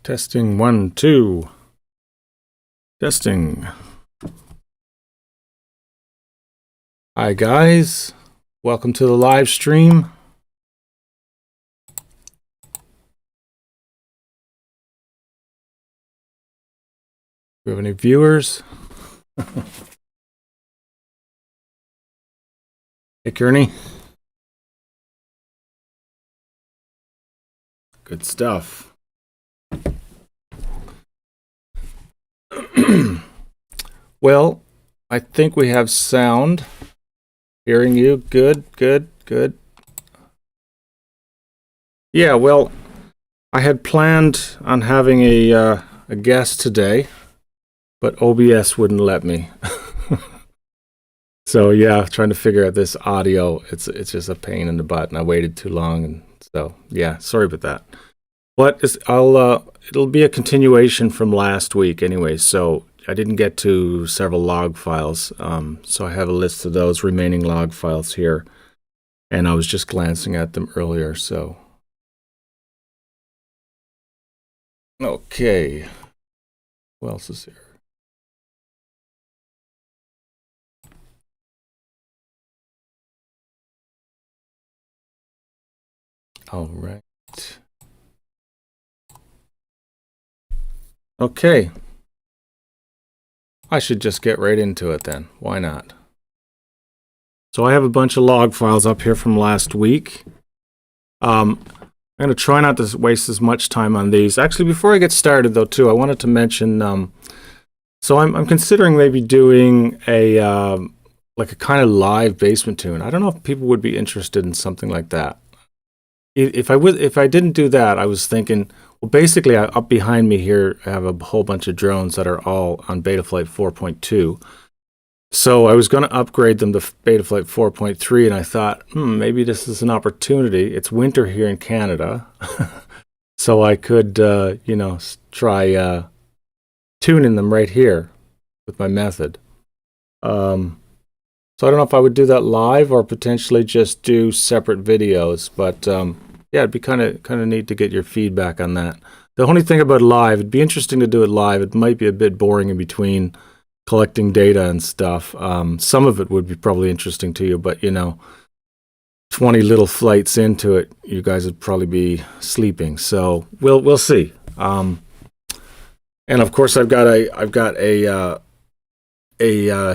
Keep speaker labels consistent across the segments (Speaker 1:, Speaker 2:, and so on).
Speaker 1: Testing 1, 2. Testing. Hi guys, welcome to the live stream. Do we have any viewers? Hey Kearney. Good stuff. Well, I think we have sound. Hearing you. Good, good, good. Yeah, well, I had planned on having a guest today, but OBS wouldn't let me. So yeah, trying to figure out this audio, it's just a pain in the butt, and I waited too long, and so yeah, sorry about that. But it'll be a continuation from last week anyway. So I didn't get to several log files, so I have a list of those remaining log files here, and I was just glancing at them earlier. So okay, who else is here? All right. Okay. I should just get right into it then. Why not? So I have a bunch of log files up here from last week. I'm going to try not to waste as much time on these. Actually, before I get started though, too, I wanted to mention, so I'm considering maybe doing a like a kind of live basement tune. I don't know if people would be interested in something like that. If I didn't do that, I was thinking, well, basically, up behind me here, I have a whole bunch of drones that are all on Betaflight 4.2. So I was going to upgrade them to Betaflight 4.3, and I thought, maybe this is an opportunity. It's winter here in Canada, so I could, try tuning them right here with my method. So I don't know if I would do that live or potentially just do separate videos, but yeah, it'd be kind of neat to get your feedback on that. The only thing about live, it'd be interesting to do it live. It might be a bit boring in between collecting data and stuff. Some of it would be probably interesting to you, but 20 little flights into it, you guys would probably be sleeping. So we'll see. And of course, I've got a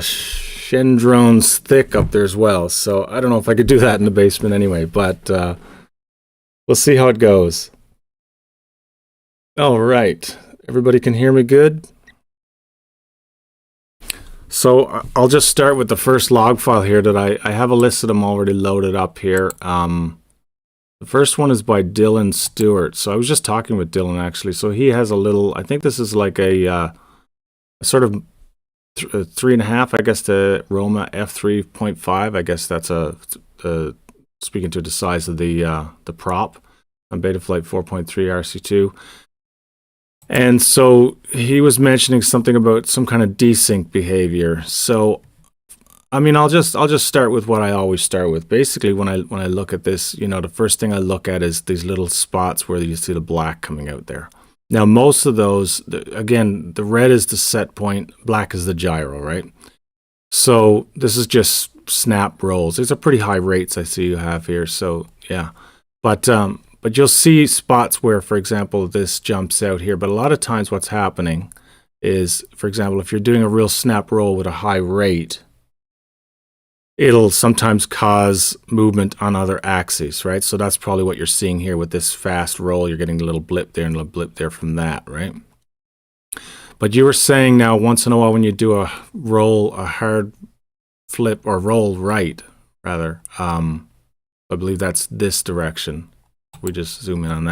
Speaker 1: Shen drones thick up there as well. So I don't know if I could do that in the basement anyway, but we'll see how it goes. All right. Everybody can hear me good? So I'll just start with the first log file here that I have a list of them already loaded up here. The first one is by Dylan Stewart. So I was just talking with Dylan actually. So he has a little, I think this is like a sort of 3.5, I guess, to Roma f3.5. I guess that's speaking to the size of the prop on Betaflight 4.3 RC2. And so he was mentioning something about some kind of desync behavior. So I mean, I'll just start with what I always start with. Basically, when I look at this, the first thing I look at is these little spots where you see the black coming out there. Now, most of those, again, the red is the set point, black is the gyro, right? So this is just snap rolls. These are pretty high rates I see you have here. So yeah, but you'll see spots where, for example, this jumps out here. But a lot of times what's happening is, for example, if you're doing a real snap roll with a high rate, it'll sometimes cause movement on other axes, right? So that's probably what you're seeing here with this fast roll. You're getting a little blip there and a little blip there from that, right? But you were saying now, once in a while, when you do a roll, a hard flip or roll right, rather, I believe that's this direction. We just zoom in on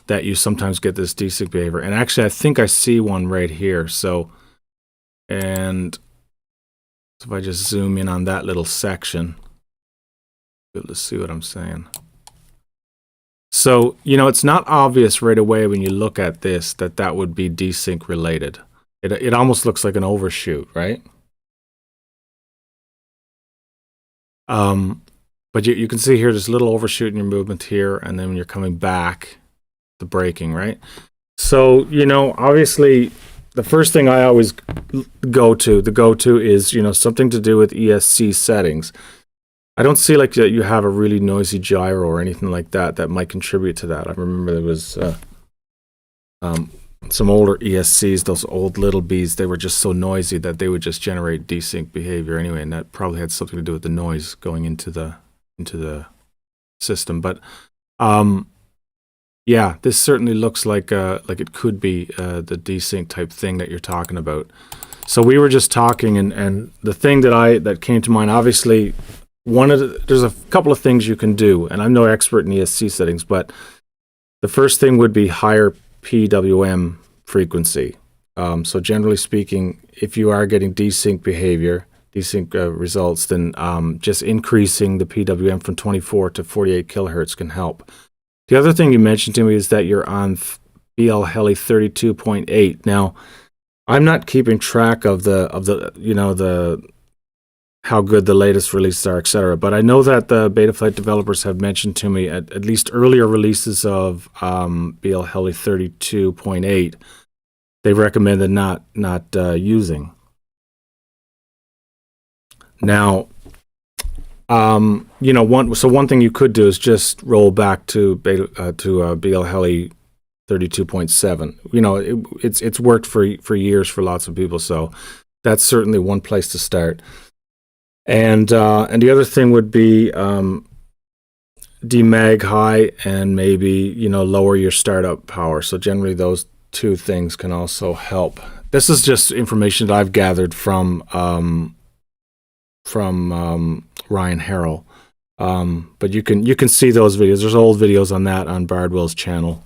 Speaker 1: that you sometimes get this desync behavior. And actually, I think I see one right here. So if I just zoom in on that little section, let's see what I'm saying. So, it's not obvious right away when you look at this that would be desync related. It almost looks like an overshoot, right? But you can see here, there's a little overshoot in your movement here, and then when you're coming back, the braking, right? So, you know, obviously the first thing I always the go-to is, you know, something to do with ESC settings. I don't see like that you have a really noisy gyro or anything like that that might contribute to that. I remember there was some older ESCs, those old little Bs, they were just so noisy that they would just generate desync behavior anyway, and that probably had something to do with the noise going into the system. But yeah, this certainly looks like it could be the desync type thing that you're talking about. So we were just talking, and the thing that came to mind, obviously, there's a couple of things you can do, and I'm no expert in ESC settings, but the first thing would be higher PWM frequency. So generally speaking, if you are getting desync behavior, desync results, then just increasing the PWM from 24 to 48 kilohertz can help. The other thing you mentioned to me is that you're on BL Heli 32.8. Now, I'm not keeping track of the you know, the how good the latest releases are, etc. But I know that the Betaflight developers have mentioned to me at least earlier releases of BL Heli 32.8, they recommended not using. Now, you know, one thing you could do is just roll back to BL Heli 32.7. You know, it's worked for years for lots of people, so that's certainly one place to start. And the other thing would be demag high and maybe, you know, lower your startup power. So generally those two things can also help. This is just information that I've gathered from Ryan Harrell. But you can see those videos. There's old videos on that on Bardwell's channel.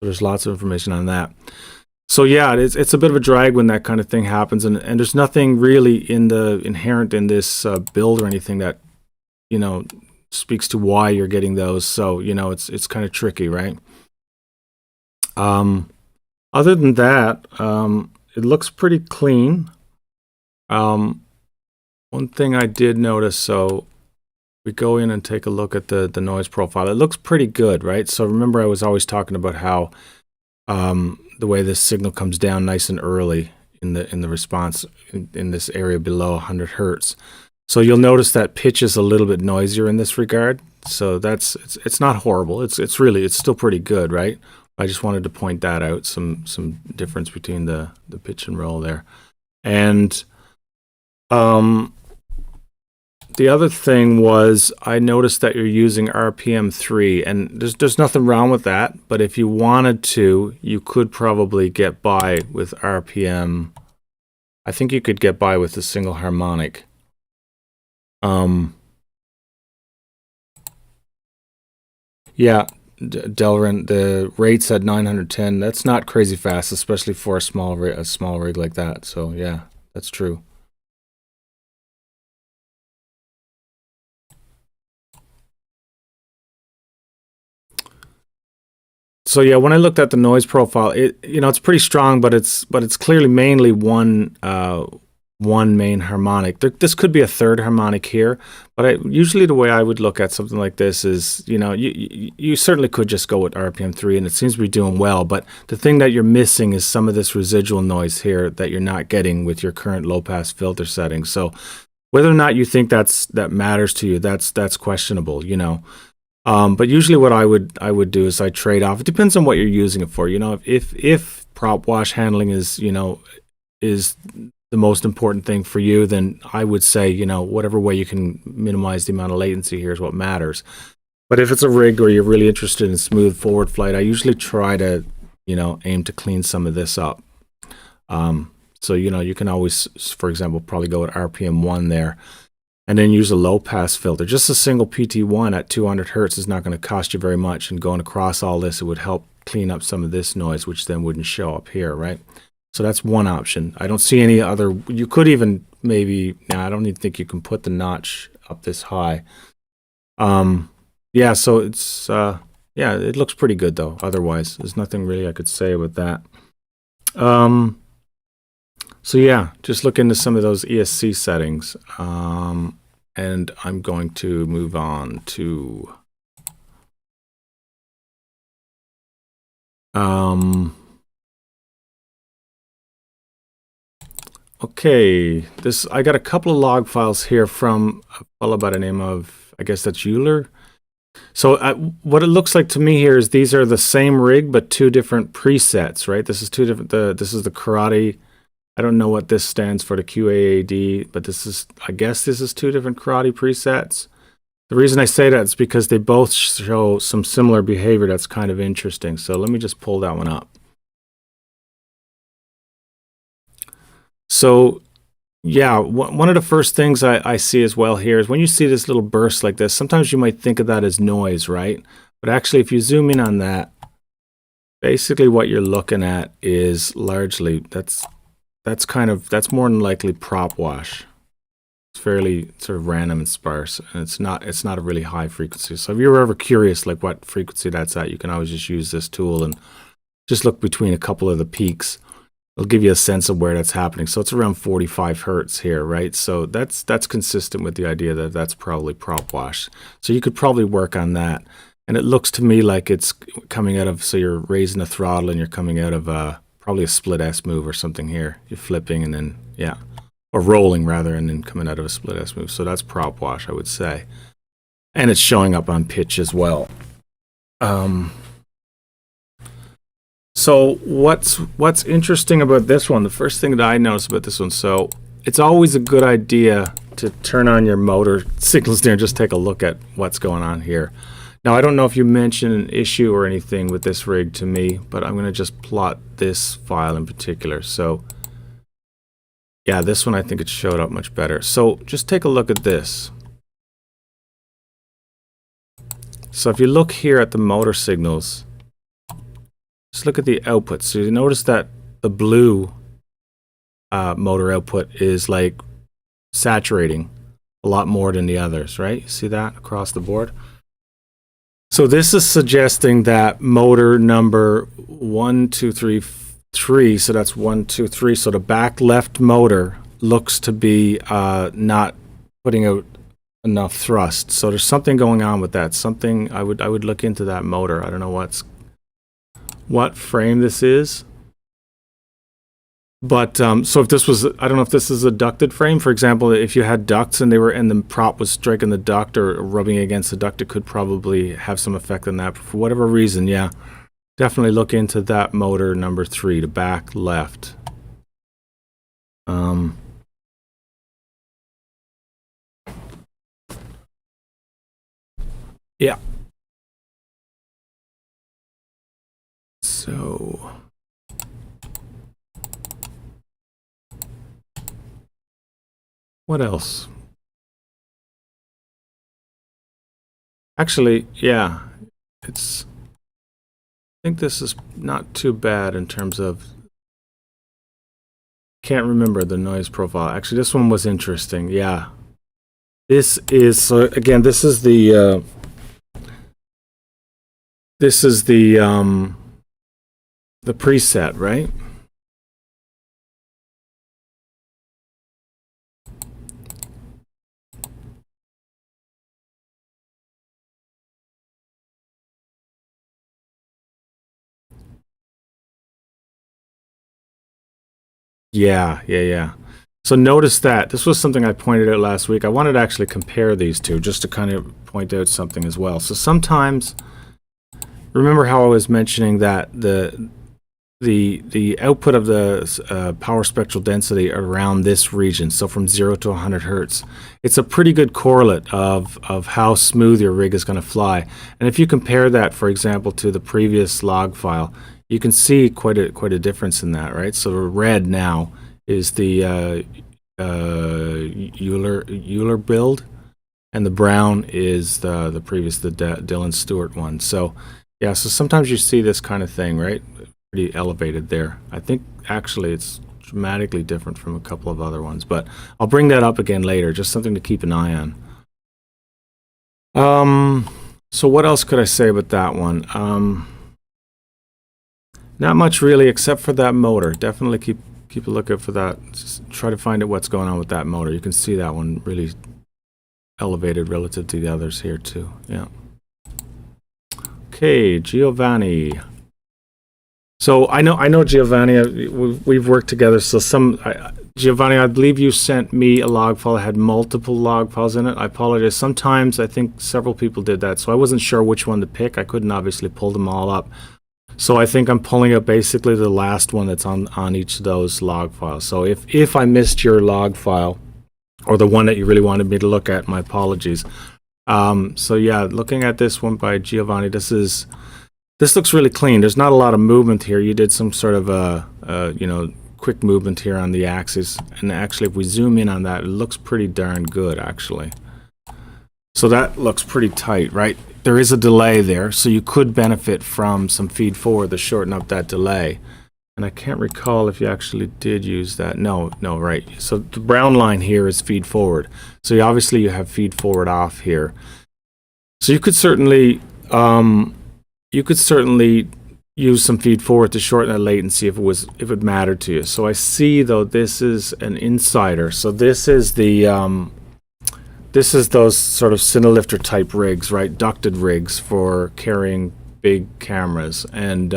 Speaker 1: There's lots of information on that. So yeah, it's a bit of a drag when that kind of thing happens, and there's nothing really inherent in this build or anything that, you know, speaks to why you're getting those. So, you know, it's kind of tricky, right? Other than that, it looks pretty clean. One thing I did notice, so we go in and take a look at the noise profile. It looks pretty good, right? So remember I was always talking about how the way this signal comes down nice and early in the response in this area below 100 hertz. So you'll notice that pitch is a little bit noisier in this regard. So it's not horrible. It's still pretty good, right? I just wanted to point that out, some difference between the pitch and roll there. And the other thing was I noticed that you're using RPM 3, and there's nothing wrong with that, but if you wanted to, you could probably get by with RPM. I think you could get by with a single harmonic. Yeah, Delrin, the rates at 910, that's not crazy fast, especially for a small rig like that. So yeah, that's true. So yeah, when I looked at the noise profile, it's pretty strong, but it's clearly mainly one main harmonic. This could be a third harmonic here, but usually the way I would look at something like this is, you know, you certainly could just go with RPM 3, and it seems to be doing well. But the thing that you're missing is some of this residual noise here that you're not getting with your current low pass filter settings. So whether or not you think that matters to you, that's questionable, you know. But usually what I would do is I trade off. It depends on what you're using it for. You know, if prop wash handling is the most important thing for you, then I would say, you know, whatever way you can minimize the amount of latency here is what matters. But if it's a rig where you're really interested in smooth forward flight, I usually try to, you know, aim to clean some of this up. So, you know, you can always, for example, probably go with RPM 1 there, and then use a low pass filter. Just a single PT1 at 200 hertz is not going to cost you very much, and going across all this, it would help clean up some of this noise, which then wouldn't show up here, right? So that's one option. I don't see any other. You could even maybe, I don't even think you can put the notch up this high. Yeah, so it's, yeah, it looks pretty good though. Otherwise, there's nothing really I could say about that. So yeah, just look into some of those ESC settings. And I'm going to move on to Okay, this I got a couple of log files here from a fellow by the name of, I guess that's Euler. So what it looks like to me here is these are the same rig but two different presets, right? This is two different. This is the karate. I don't know what this stands for, the QAAD, but this is, I guess this is two different karate presets. The reason I say that is because they both show some similar behavior that's kind of interesting. So let me just pull that one up. So yeah, one of the first things I see as well here is when you see this little burst like this, sometimes you might think of that as noise, right? But actually, if you zoom in on that, basically what you're looking at is largely, that's more than likely prop wash. It's fairly sort of random and sparse, and it's not a really high frequency. So if you're ever curious like what frequency that's at, you can always just use this tool and just look between a couple of the peaks. It'll give you a sense of where that's happening. So it's around 45 hertz here, right? So that's consistent with the idea that that's probably prop wash. So you could probably work on that. And it looks to me like it's coming out of, so you're raising the throttle and you're coming out of probably a split S move or something here. You're flipping and then, yeah, or rolling rather, and then coming out of a split S move. So that's prop wash, I would say. And it's showing up on pitch as well. So what's interesting about this one, the first thing that I noticed about this one, so it's always a good idea to turn on your motor signals there and just take a look at what's going on here. Now, I don't know if you mentioned an issue or anything with this rig to me, but I'm going to just plot this file in particular. So yeah, this one I think it showed up much better. So just take a look at this. So if you look here at the motor signals, just look at the output. So you notice that the blue motor output is like saturating a lot more than the others, right? You see that across the board? So this is suggesting that motor number 1, 2, 3, 3, so that's 1, 2, 3. So the back left motor looks to be not putting out enough thrust. So there's something going on with that. Something I would look into that motor. I don't know what frame this is, but so if this was, I don't know if this is a ducted frame, for example, if you had ducts and the prop was striking the duct or rubbing against the duct, it could probably have some effect on that. But for whatever reason, yeah, definitely look into that motor number 3, the back left. Yeah. So what else? Actually, yeah, I think this is not too bad in terms of, can't remember the noise profile. Actually, this one was interesting. Yeah, this is, so again, this is the preset, right? Yeah. So notice that this was something I pointed out last week. I wanted to actually compare these two just to kind of point out something as well. So sometimes, remember how I was mentioning that the output of the power spectral density around this region, so from 0 to 100 hertz, it's a pretty good correlate of how smooth your rig is going to fly. And if you compare that, for example, to the previous log file, you can see quite a difference in that, right? So the red now is the Euler build, and the brown is the previous, the Dylan Stewart one. So yeah, so sometimes you see this kind of thing, right? Pretty elevated there. I think actually it's dramatically different from a couple of other ones, but I'll bring that up again later, just something to keep an eye on. So what else could I say about that one? Not much really, except for that motor. Definitely keep a lookout for that. Just try to find out what's going on with that motor. You can see that one really elevated relative to the others here too. Yeah. Okay, Giovanni. So I know Giovanni. We've worked together. So Giovanni, I believe you sent me a log file that had multiple log files in it. I apologize. Sometimes I think several people did that, so I wasn't sure which one to pick. I couldn't obviously pull them all up. So I think I'm pulling up basically the last one that's on each of those log files. So if I missed your log file or the one that you really wanted me to look at, my apologies. So yeah, looking at this one by Giovanni, this looks really clean. There's not a lot of movement here. You did some sort of quick movement here on the axis, and actually if we zoom in on that, it looks pretty darn good actually. So that looks pretty tight, right? There is a delay there, so you could benefit from some feed forward to shorten up that delay. And I can't recall if you actually did use that. No, right. So the brown line here is feed forward. So obviously you have feed forward off here. So you could certainly use some feed forward to shorten that latency if it mattered to you. So I see though this is an insider. So this is those sort of cinelifter type rigs, right? Ducted rigs for carrying big cameras. And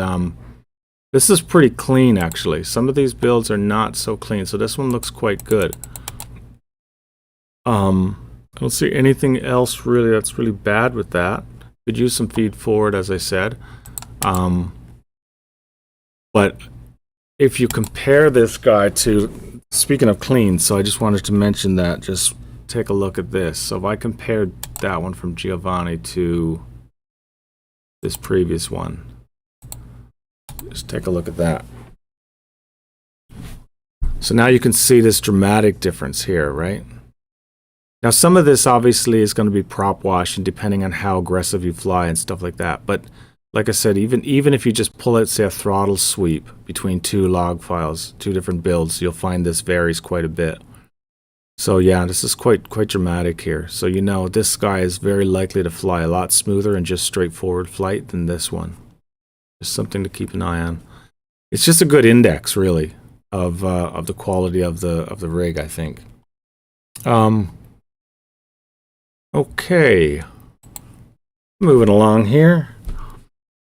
Speaker 1: this is pretty clean actually. Some of these builds are not so clean. So this one looks quite good. I don't see anything else really that's really bad with that. Could use some feed forward, as I said. But if you compare this guy to, speaking of clean, so I just wanted to mention that, just take a look at this. So if I compared that one from Giovanni to this previous one, just take a look at that. So now you can see this dramatic difference here, right? Now some of this obviously is going to be prop wash, and depending on how aggressive you fly and stuff like that. But like I said, even if you just pull out, say, a throttle sweep between two log files, two different builds, you'll find this varies quite a bit. So yeah, this is quite dramatic here. So you know this guy is very likely to fly a lot smoother and just straightforward flight than this one. Just something to keep an eye on. It's just a good index, really, of the quality of the rig, I think. Okay, moving along here.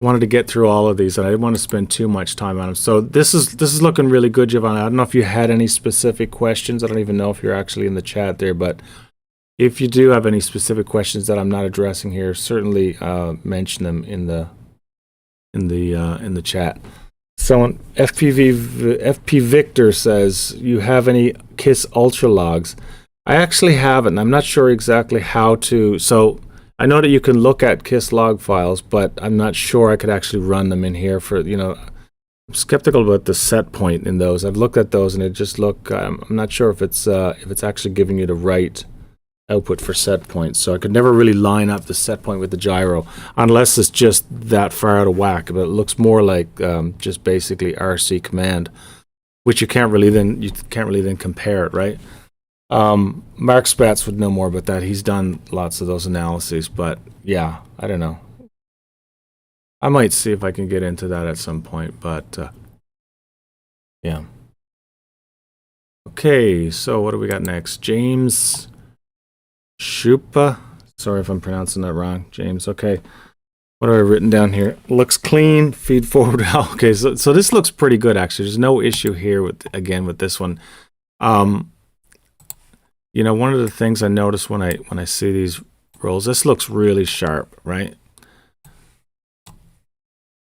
Speaker 1: Wanted to get through all of these, and I didn't want to spend too much time on them. So this is looking really good, Giovanni. I don't know if you had any specific questions. I don't even know if you're actually in the chat there, but if you do have any specific questions that I'm not addressing here, certainly mention them in the chat. So FP Victor says, you have any KISS Ultra logs? I actually haven't. I'm not sure exactly how to. So I know that you can look at KISS log files, but I'm not sure I could actually run them in here for, I'm skeptical about the set point in those. I've looked at those and it just I'm not sure if it's actually giving you the right output for set point. So I could never really line up the set point with the gyro unless it's just that far out of whack. But it looks more like just basically RC command, which you can't really then compare it, right? Mark Spatz would know more about that. He's done lots of those analyses, but yeah, I don't know. I might see if I can get into that at some point, but yeah. Okay, so what do we got next? James Shupe. Sorry if I'm pronouncing that wrong, James. Okay, what have I written down here? Looks clean, feed forward. Okay, so this looks pretty good actually. There's no issue here with this one. One of the things I notice when I see these rolls, this looks really sharp, right?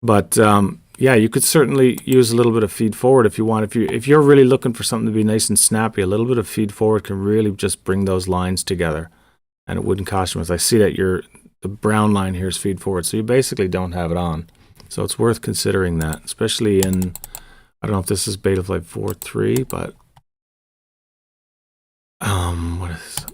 Speaker 1: But yeah, you could certainly use a little bit of feed forward if you want. If you're really looking for something to be nice and snappy, a little bit of feed forward can really just bring those lines together, and it wouldn't cost you much. I see that the brown line here is feed forward, so you basically don't have it on. So it's worth considering that, especially in, I don't know if this is Betaflight 4.3, but what is this?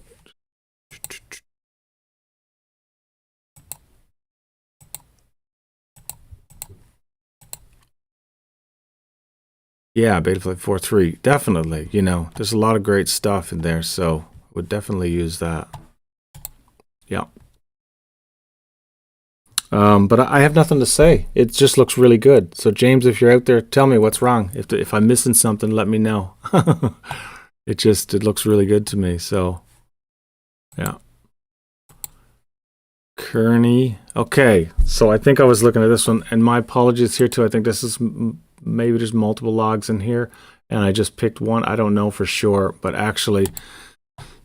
Speaker 1: Yeah, Betaflight 4.3, definitely. There's a lot of great stuff in there, so I would definitely use that. Yeah. But I have nothing to say. It just looks really good. So James, if you're out there, tell me what's wrong. If I'm missing something, let me know. It looks really good to me. So, yeah. Kerni. Okay, so I think I was looking at this one, and my apologies here too. I think this is maybe there's multiple logs in here, and I just picked one. I don't know for sure, but actually,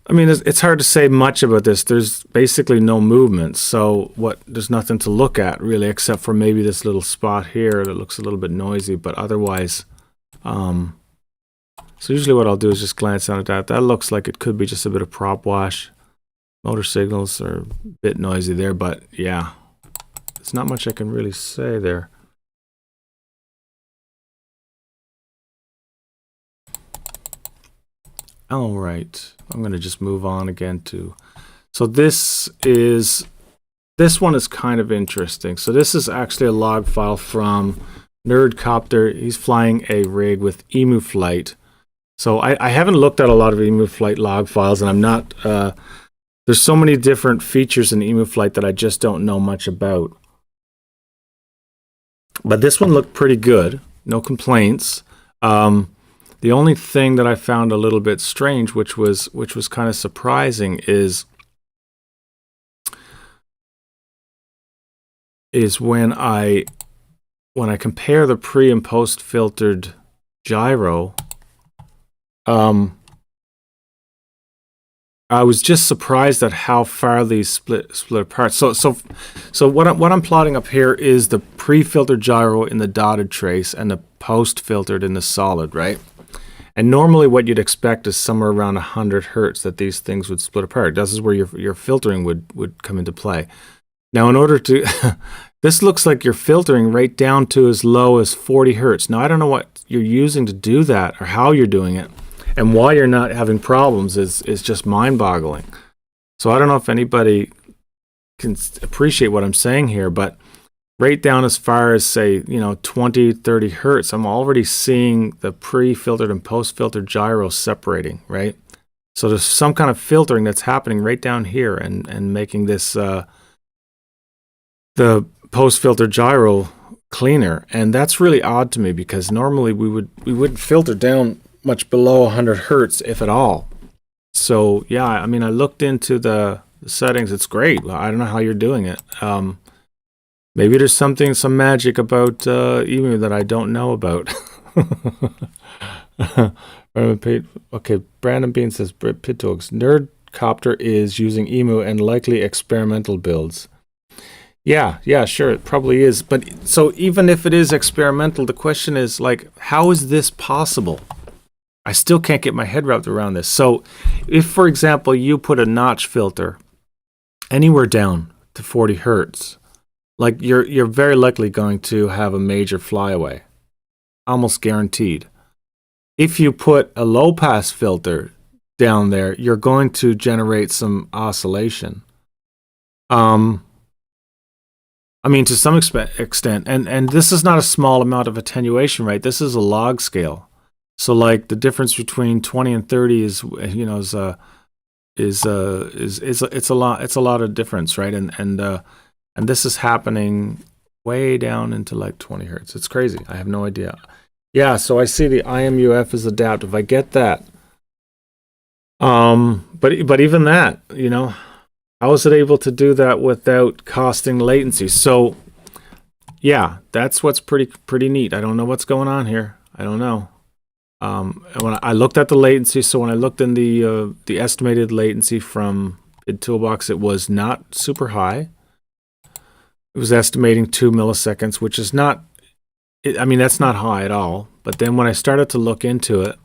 Speaker 1: I mean, it's hard to say much about this. There's basically no movement, so there's nothing to look at really, except for maybe this little spot here that looks a little bit noisy, but otherwise, so usually what I'll do is just glance down at that. That looks like it could be just a bit of prop wash. Motor signals are a bit noisy there, but yeah, there's not much I can really say there. All right, I'm going to just move on again to, so this one is kind of interesting. So this is actually a log file from NerdCopter. He's flying a rig with Emu Flight. So I haven't looked at a lot of Emu Flight log files, and I'm not, there's so many different features in Emu Flight that I just don't know much about. But this one looked pretty good, no complaints. The only thing that I found a little bit strange, which was kind of surprising, is when I compare the pre and post filtered gyro, I was just surprised at how far these split apart. So what I'm plotting up here is the pre-filtered gyro in the dotted trace and the post-filtered in the solid, right? And normally what you'd expect is somewhere around 100 hertz that these things would split apart. This is where your filtering would come into play. Now, in order to, this looks like you're filtering right down to as low as 40 hertz. Now, I don't know what you're using to do that or how you're doing it. And why you're not having problems is just mind-boggling. So I don't know if anybody can appreciate what I'm saying here, but right down as far as, say, 20, 30 hertz, I'm already seeing the pre-filtered and post-filtered gyro separating, right? So there's some kind of filtering that's happening right down here and making this, the post-filtered gyro cleaner. And that's really odd to me because normally we wouldn't filter down much below 100 hertz, if at all. So yeah, I mean, I looked into the settings. It's great. I don't know how you're doing it. Maybe there's some magic about Emu that I don't know about. Okay, Brandon Bean says PIDtoolbox. NerdCopter is using Emu and likely experimental builds. Yeah, sure, it probably is. But so even if it is experimental, the question is, like, how is this possible? I still can't get my head wrapped around this. So if, for example, you put a notch filter anywhere down to 40 hertz, like you're very likely going to have a major flyaway, almost guaranteed. If you put a low pass filter down there, you're going to generate some oscillation. I mean, to some extent, and this is not a small amount of attenuation, right? This is a log scale. So like the difference between 20 and 30 is a lot of difference, right? And this is happening way down into like 20 hertz. It's crazy. I have no idea. Yeah, so I see the IMUF is adaptive. I get that. But even that, how is it able to do that without costing latency? So yeah, that's what's pretty neat. I don't know what's going on here. I don't know. When I looked at the latency, so when I looked in the estimated latency from PIDtoolbox, it was not super high. It was estimating 2 milliseconds, which is not, I mean, that's not high at all. But then when I started to look into it,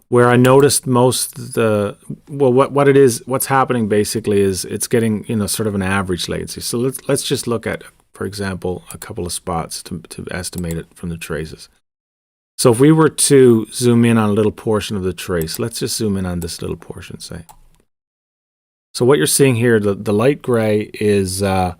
Speaker 1: where I noticed most of the, well, what's happening basically is it's getting, sort of an average latency. So let's just look at, for example, a couple of spots to estimate it from the traces. So if we were to zoom in on a little portion of the trace, let's just zoom in on this little portion, say. So what you're seeing here, the light gray is the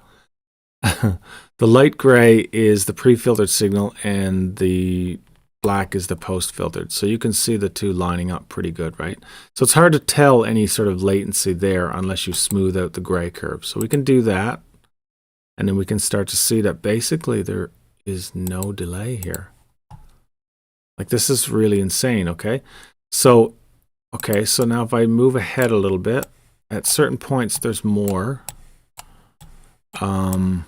Speaker 1: light gray is the pre-filtered signal, and the black is the post-filtered. So you can see the two lining up pretty good, right? So it's hard to tell any sort of latency there unless you smooth out the gray curve. So we can do that, and then we can start to see that basically there is no delay here. Like, this is really insane, okay? So now if I move ahead a little bit, at certain points there's more. I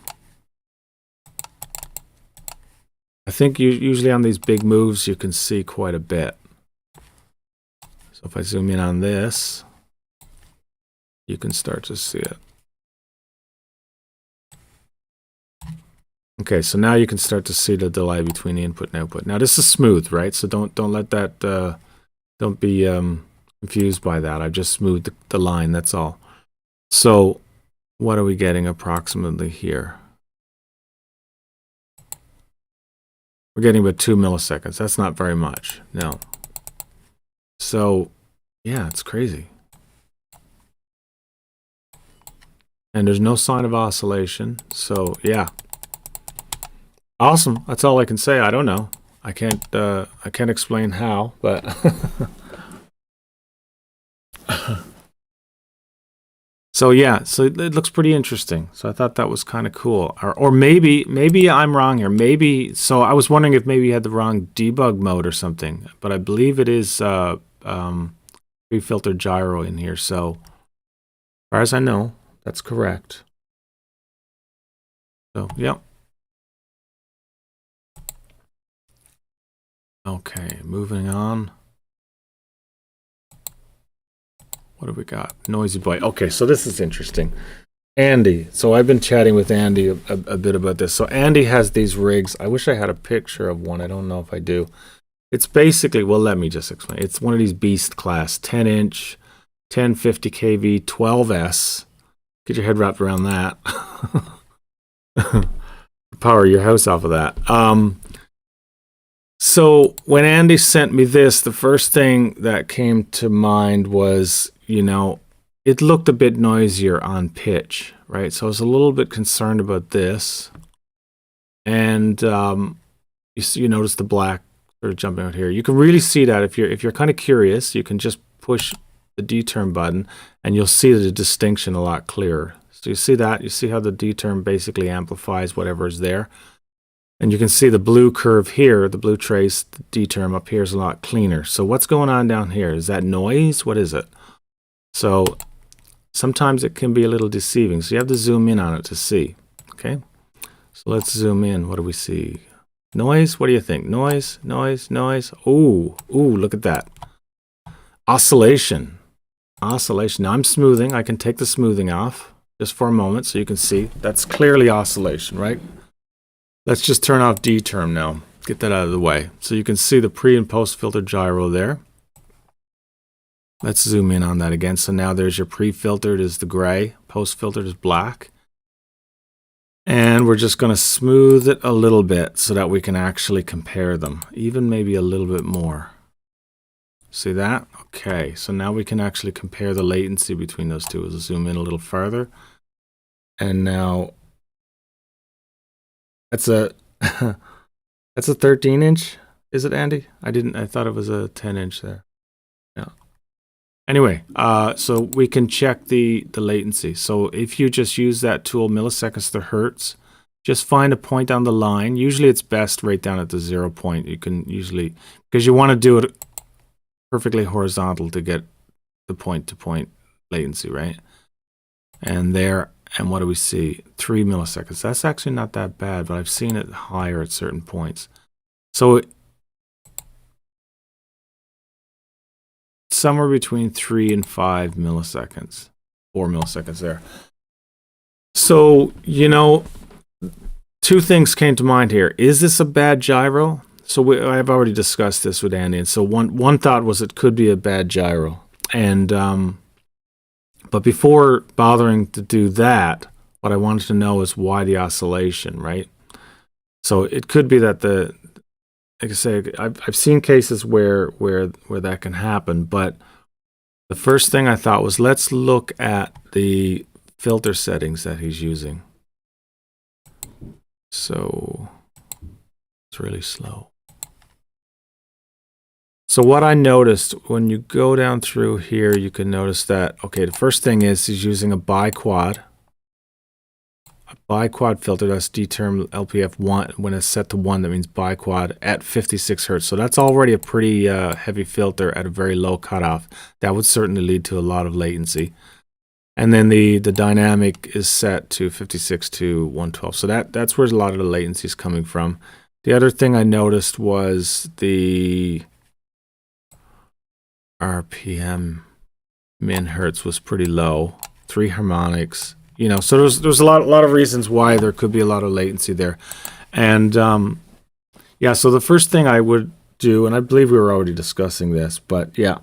Speaker 1: think usually on these big moves you can see quite a bit. So if I zoom in on this, you can start to see it. Okay, so now you can start to see the delay between the input and output. Now this is smooth, right? So don't let that don't be confused by that. I've just smoothed the line, that's all. So what are we getting approximately here? We're getting about 2 milliseconds. That's not very much, no. So yeah, it's crazy. And there's no sign of oscillation. So yeah, awesome. That's all I can say. I don't know. I can't explain how, but so yeah, so it looks pretty interesting. So I thought that was kind of cool. Or maybe I'm wrong here. Maybe, so I was wondering if maybe you had the wrong debug mode or something, but I believe it is pre-filtered gyro in here. So as far as I know, that's correct. So yeah. Okay, moving on. What do we got? Noisy boy. Okay, so this is interesting. Andy. So I've been chatting with Andy a bit about this. So Andy has these rigs. I wish I had a picture of one. I don't know if I do. It's basically, well, let me just explain. It's one of these beast class, 10-inch, 1050 kV, 12S. Get your head wrapped around that. Power your house off of that. So when Andy sent me this, the first thing that came to mind was, you know, it looked a bit noisier on pitch, right? So I was a little bit concerned about this. And you notice the black sort of jumping out here. You can really see that if you're kind of curious, you can just push the D-term button and you'll see the distinction a lot clearer. So you see that, you see how the D-term basically amplifies whatever is there. And you can see the blue curve here, the blue trace, the D-term up here is a lot cleaner. So what's going on down here? Is that noise? What is it? So sometimes it can be a little deceiving. So you have to zoom in on it to see. Okay. So let's zoom in. What do we see? Noise? What do you think? Noise, noise, noise. Ooh, look at that. Oscillation. Oscillation. Now I'm smoothing. I can take the smoothing off just for a moment so you can see. That's clearly oscillation, right? Let's just turn off D-term now. Get that out of the way. So you can see the pre and post filter gyro there. Let's zoom in on that again. So now there's your pre-filtered is the gray, post-filtered is black. And we're just going to smooth it a little bit so that we can actually compare them, even maybe a little bit more. See that? Okay, so now we can actually compare the latency between those two. We'll zoom in a little further. And now that's a that's a 13-inch, is it, Andy? I thought it was a 10-inch there. Yeah. Anyway, so we can check the latency. So if you just use that tool, milliseconds to hertz, just find a point on the line. Usually it's best right down at the 0 point. You can usually, because you want to do it perfectly horizontal to get the point-to-point latency, right? And there, and what do we see? 3 milliseconds. That's actually not that bad, but I've seen it higher at certain points. So somewhere between 3 and 5 milliseconds, 4 milliseconds there. So, you know, two things came to mind here. Is this a bad gyro? So I've already discussed this with Andy. And so one thought was it could be a bad gyro. And but before bothering to do that, what I wanted to know is why the oscillation, right? So it could be that like I say, I've seen cases where that can happen, but the first thing I thought was let's look at the filter settings that he's using. So it's really slow. So what I noticed when you go down through here, you can notice that, okay, the first thing is he's using a biquad. A biquad filter, that's D-term LPF1. When it's set to 1, that means biquad at 56 hertz. So that's already a pretty heavy filter at a very low cutoff. That would certainly lead to a lot of latency. And then the dynamic is set to 56 to 112. So that's where a lot of the latency is coming from. The other thing I noticed was the RPM min hertz was pretty low. 3 harmonics. You know, so there's a lot of reasons why there could be a lot of latency there. And yeah, so the first thing I would do, and I believe we were already discussing this, but yeah,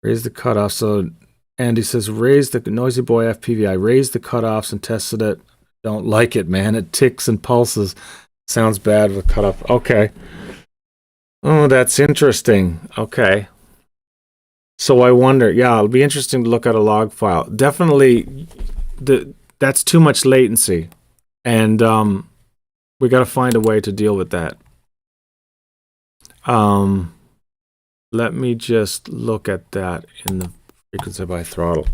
Speaker 1: raise the cutoff. So Andy says, raise the Noisy Boy FPV. I raised the cutoffs and tested it. Don't like it, man. It ticks and pulses. Sounds bad with cutoff. Okay. Oh, that's interesting. Okay. So I wonder, yeah, it'll be interesting to look at a log file. Definitely, that's too much latency. And we got to find a way to deal with that. Let me just look at that in the frequency by throttle.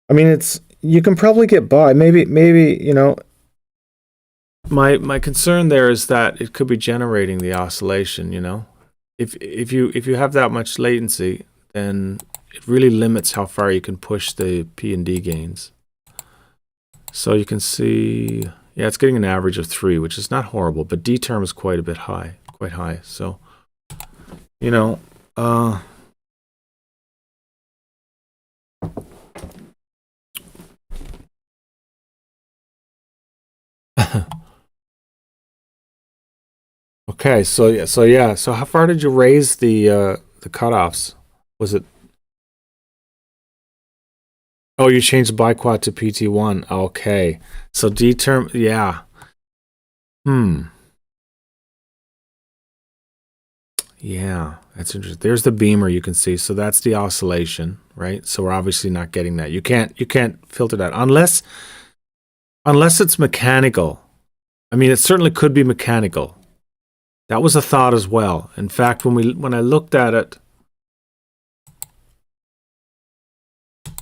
Speaker 1: I mean, you can probably get by. Maybe you know, my concern there is that it could be generating the oscillation. You know, if you have that much latency, then it really limits how far you can push the P and D gains. So you can see, yeah, it's getting an average of 3, which is not horrible, but D term is quite a bit high, quite high. So, you know, okay, so how far did you raise the cutoffs? Was it? Oh, you changed the biquad to PT1. Okay, so D term, yeah. Yeah, that's interesting. There's the beamer you can see. So that's the oscillation, right? So we're obviously not getting that. You can't filter that unless it's mechanical. I mean, it certainly could be mechanical. That was a thought as well. In fact, when I looked at it,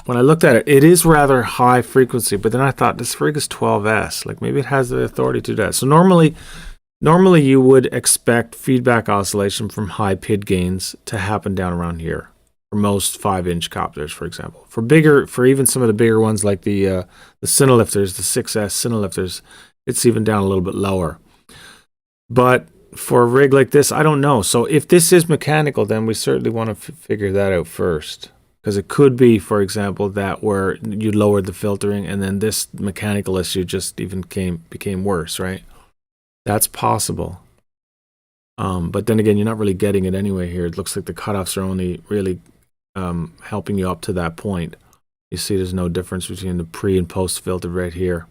Speaker 1: it is rather high frequency, but then I thought this rig is 12S. Like maybe it has the authority to do that. So normally you would expect feedback oscillation from high PID gains to happen down around here for most 5-inch copters, for example. For even some of the bigger ones like the cinelifters, the 6S cinelifters, it's even down a little bit lower. But for a rig like this, I don't know. So if this is mechanical, then we certainly want to figure that out first. Because it could be, for example, that where you lowered the filtering and then this mechanical issue just even became worse, right? That's possible. But then again, you're not really getting it anyway here. It looks like the cutoffs are only really helping you up to that point. You see there's no difference between the pre and post filter right here.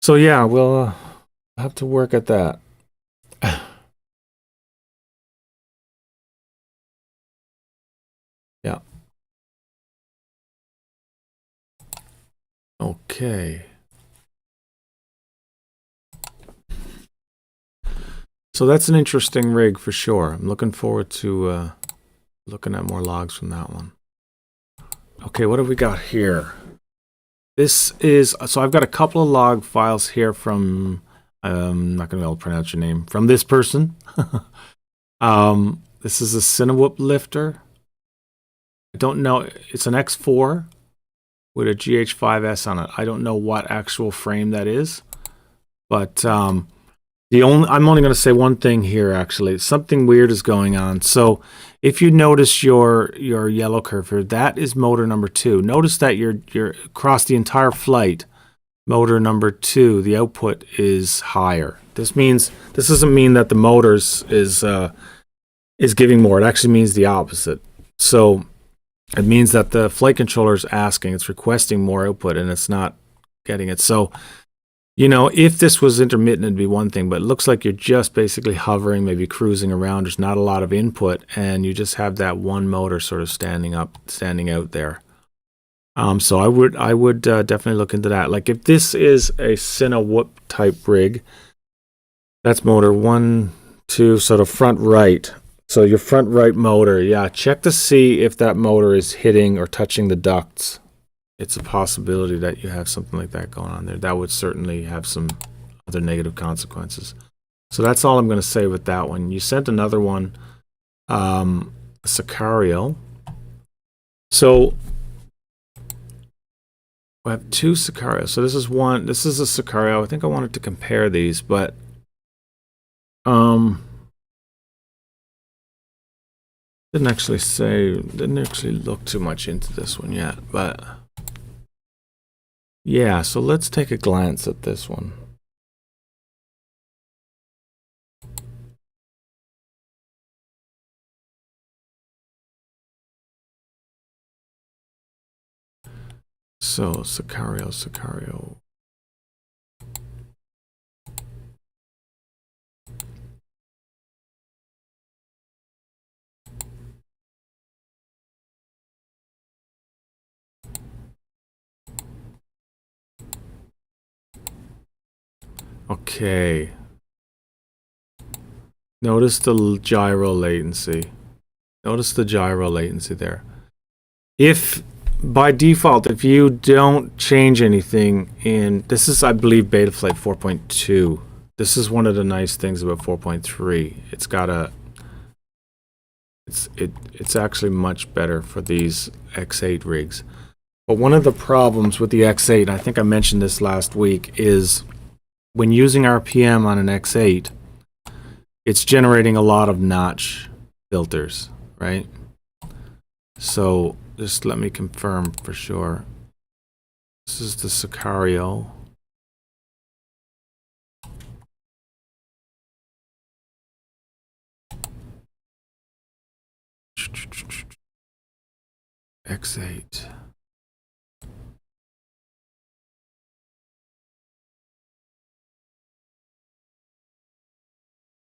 Speaker 1: So yeah, we'll have to work at that. Yeah. Okay. So that's an interesting rig for sure. I'm looking forward to looking at more logs from that one. Okay, what have we got here? This is, so I've got a couple of log files here from, I'm not going to be able to pronounce your name, from this person. This is a Cinewhoop lifter. I don't know, it's an X4 with a GH5S on it. I don't know what actual frame that is, but I'm only going to say one thing here, actually. Something weird is going on. So if you notice your yellow curve here, that is motor number 2. Notice that you're across the entire flight, motor number 2, the output is higher. This doesn't mean that the motors is giving more. It actually means the opposite. So it means that the flight controller is asking, it's requesting more output, and it's not getting it. So, you know, if this was intermittent, it'd be one thing, but it looks like you're just basically hovering, maybe cruising around. There's not a lot of input, and you just have that one motor sort of standing out there. So I would definitely look into that. Like if this is a Cinewhoop type rig, that's motor 1, 2, sort of front right. So your front right motor, yeah, check to see if that motor is hitting or touching the ducts. It's a possibility that you have something like that going on there. That would certainly have some other negative consequences. So that's all I'm going to say with that one. You sent another one, Siccario. So I have two Siccario. So this is one. This is a Siccario. I think I wanted to compare these, but didn't actually look too much into this one yet. But yeah, so let's take a glance at this one. So Siccario. Okay. Notice the gyro latency. Notice the gyro latency there. If by default, if you don't change anything in this is, I believe, Betaflight 4.2. This is one of the nice things about 4.3. It's got a it's actually much better for these X8 rigs. But one of the problems with the X8, I think I mentioned this last week, is when using RPM on an X8, it's generating a lot of notch filters, right? So just let me confirm for sure. This is the Siccario. X8.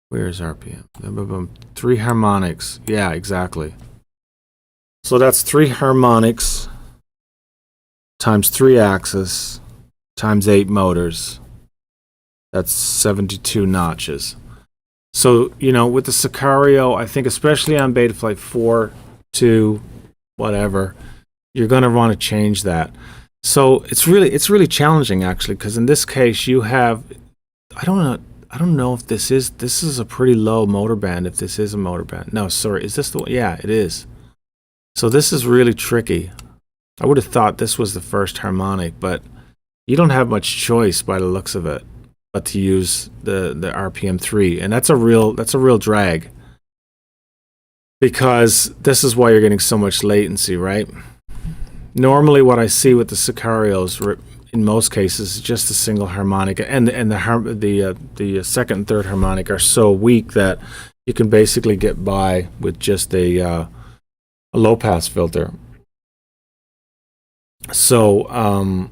Speaker 1: Where's RPM? 3 harmonics. Yeah, exactly. So that's 3 harmonics times 3 axis times 8 motors. That's 72 notches. So, you know, with the Siccario, I think especially on Betaflight 4, 2, whatever, you're going to want to change that. So it's really challenging actually, because in this case you have, I don't know if this is a pretty low motor band, if this is a motor band. No, sorry, is this the one? Yeah, it is. So this is really tricky. I would have thought this was the first harmonic, but you don't have much choice by the looks of it, but to use the RPM 3, and that's a real drag, because this is why you're getting so much latency, right? Normally, what I see with the Siccarios, in most cases, is just a single harmonic, and the second and third harmonic are so weak that you can basically get by with just a low pass filter. So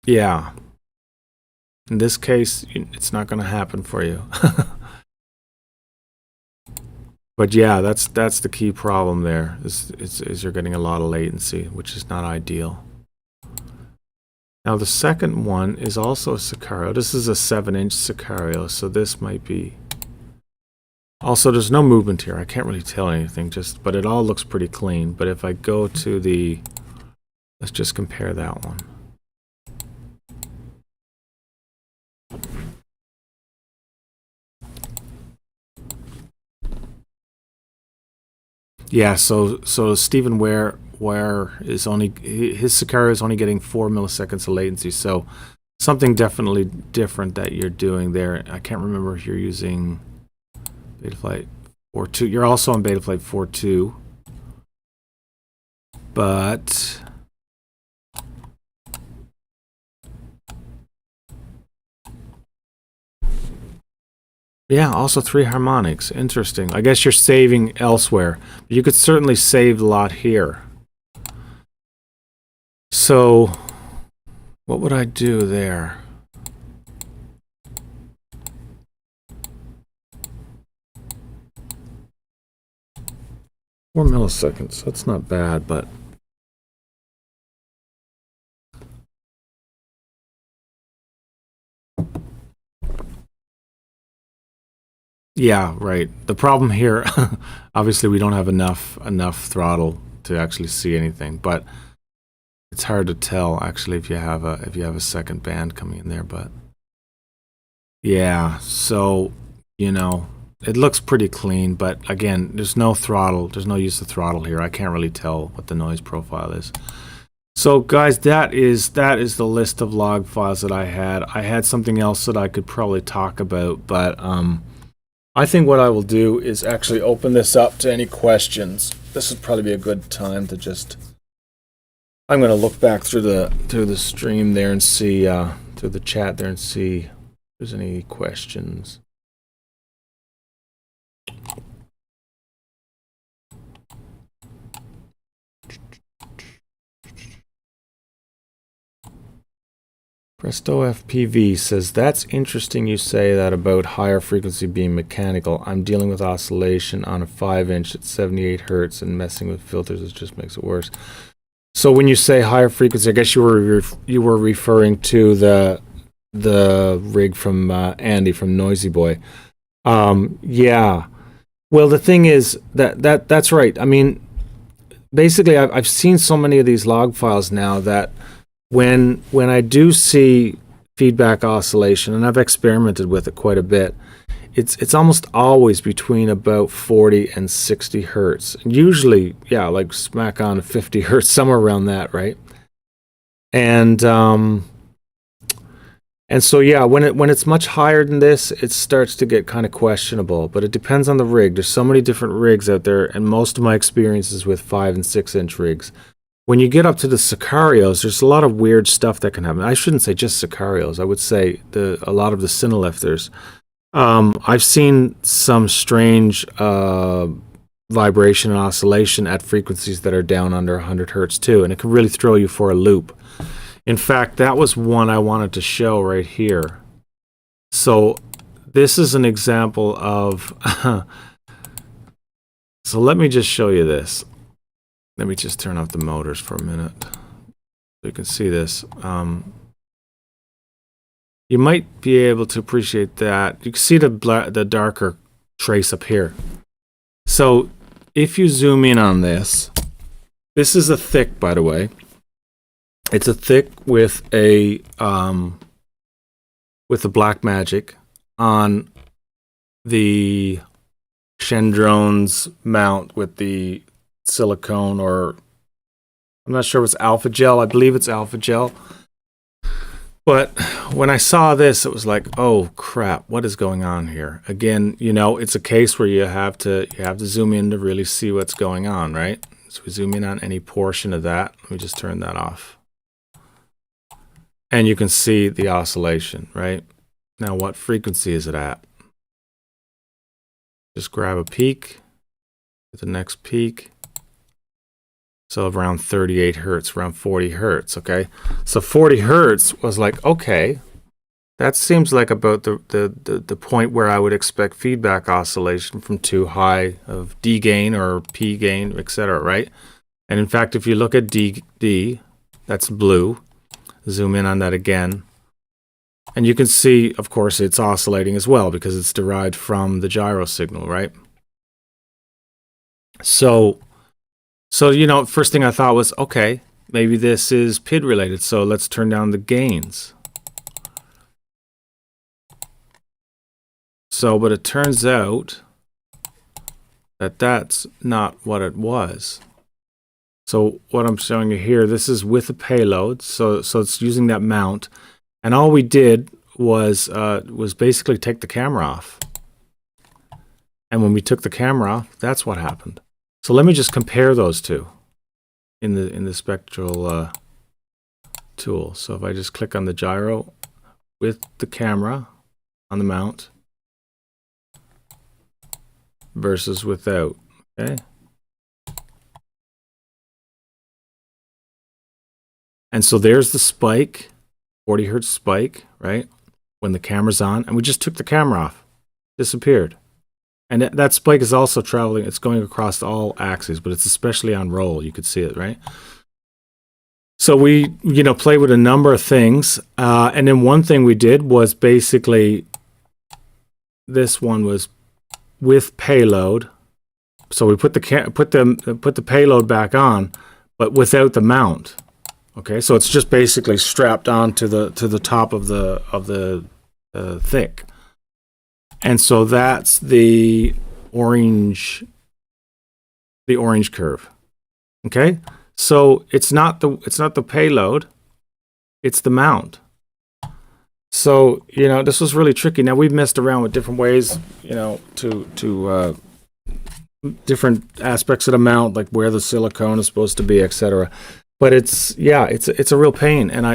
Speaker 1: yeah, in this case it's not going to happen for you. But yeah, that's the key problem there, is you're getting a lot of latency, which is not ideal. Now the second one is also a Siccario. This is a 7-inch Siccario, so this might be. Also, there's no movement here. I can't really tell anything, but it all looks pretty clean. But if I go to the, let's just compare that one. Yeah, so Stephen Weir is only, his Siccario is only getting 4 milliseconds of latency. So something definitely different that you're doing there. I can't remember if you're using Betaflight 4.2. You're also on Betaflight 4.2, but yeah, also 3 harmonics. Interesting. I guess you're saving elsewhere. You could certainly save a lot here. So what would I do there? Four milliseconds. That's not bad, but yeah, right. The problem here, obviously, we don't have enough throttle to actually see anything, but it's hard to tell actually if you have a second band coming in there. But yeah, so you know, it looks pretty clean, but again, there's no throttle. There's no use of throttle here. I can't really tell what the noise profile is. So guys, that is the list of log files that I had. I had something else that I could probably talk about, but I think what I will do is actually open this up to any questions. This would probably be a good time to just. I'm going to look back through the stream there and see through the chat there and see if there's any questions. Presto FPV says, that's interesting you say that about higher frequency being mechanical. I'm dealing with oscillation on a 5-inch at 78 hertz and messing with filters, it just makes it worse. So when you say higher frequency, I guess you were referring to the rig from Andy from Noisy Boy. Yeah. Well, the thing is that's right. I mean, basically, I've seen so many of these log files now that when I do see feedback oscillation, and I've experimented with it quite a bit, it's almost always between about 40 and 60 hertz. Usually, yeah, like smack on 50 hertz, somewhere around that, right? And so yeah, when it's much higher than this, it starts to get kind of questionable. But it depends on the rig. There's so many different rigs out there, and most of my experience is with 5 and 6-inch rigs. When you get up to the Siccarios, there's a lot of weird stuff that can happen. I shouldn't say just Siccarios. I would say a lot of the cinelifters. I've seen some strange vibration and oscillation at frequencies that are down under 100 hertz too, and it can really throw you for a loop. In fact, that was one I wanted to show right here. So this is an example of... So let me just show you this. Let me just turn off the motors for a minute so you can see this. You might be able to appreciate that. You can see the darker trace up here. So if you zoom in on this, this is a thick, by the way. It's a thick with a Blackmagic on the Chendrone's mount with the silicone, or I'm not sure if it's alpha gel. I believe it's alpha gel. But when I saw this, it was like, oh crap, what is going on here? Again, you know, it's a case where you have to zoom in to really see what's going on, right? So we zoom in on any portion of that. Let me just turn that off. And you can see the oscillation, right? Now, what frequency is it at? Just grab a peak, get the next peak. So around 38 hertz, around 40 hertz, okay? So 40 hertz was like, okay, that seems like about the point where I would expect feedback oscillation from too high of D gain or P gain, etc., right? And in fact, if you look at D, that's blue. Zoom in on that again. And you can see, of course, it's oscillating as well because it's derived from the gyro signal, right? So you know, first thing I thought was, okay, maybe this is PID related, so let's turn down the gains. So, but it turns out that that's not what it was. So what I'm showing you here, this is with a payload, so it's using that mount, and all we did was basically take the camera off. And when we took the camera off, that's what happened. So let me just compare those two in the spectral tool. So if I just click on the gyro with the camera on the mount versus without, okay? And so there's the spike, 40 hertz spike, right? When the camera's on, and we just took the camera off, disappeared. And that spike is also traveling, it's going across all axes, but it's especially on roll, you could see it, right? So we, you know, play with a number of things, and then one thing we did was basically, this one was with payload. So we put the payload back on, but without the mount. Okay, so it's just basically strapped on to the top of the thick. And so that's the orange curve. Okay? So it's not the payload, it's the mount. So, you know, this was really tricky. Now we've messed around with different ways, you know, to different aspects of the mount, like where the silicone is supposed to be, etc. But it's a real pain, and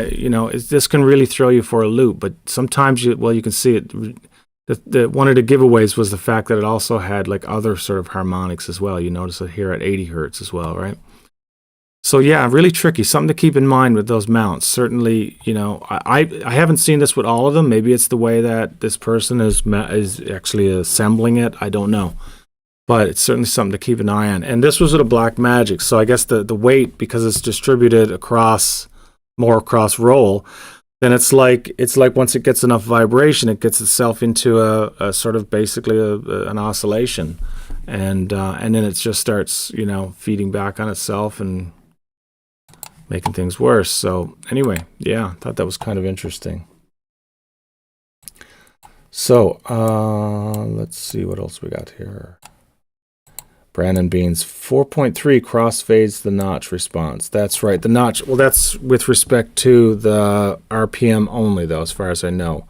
Speaker 1: this can really throw you for a loop. But sometimes you can see it. One of the giveaways was the fact that it also had like other sort of harmonics as well. You notice it here at 80 hertz as well, right? So yeah, really tricky. Something to keep in mind with those mounts. Certainly, you know, I haven't seen this with all of them. Maybe it's the way that this person is actually assembling it. I don't know. But it's certainly something to keep an eye on. And this was with a Black Magic, so I guess the weight, because it's distributed across roll, then it's like once it gets enough vibration, it gets itself into a sort of basically an oscillation, and then it just starts, you know, feeding back on itself and making things worse. So anyway, yeah, I thought that was kind of interesting. So let's see what else we got here. Brandon Beans, 4.3 crossfades the notch response. That's right, the notch. Well, that's with respect to the RPM only, though, as far as I know.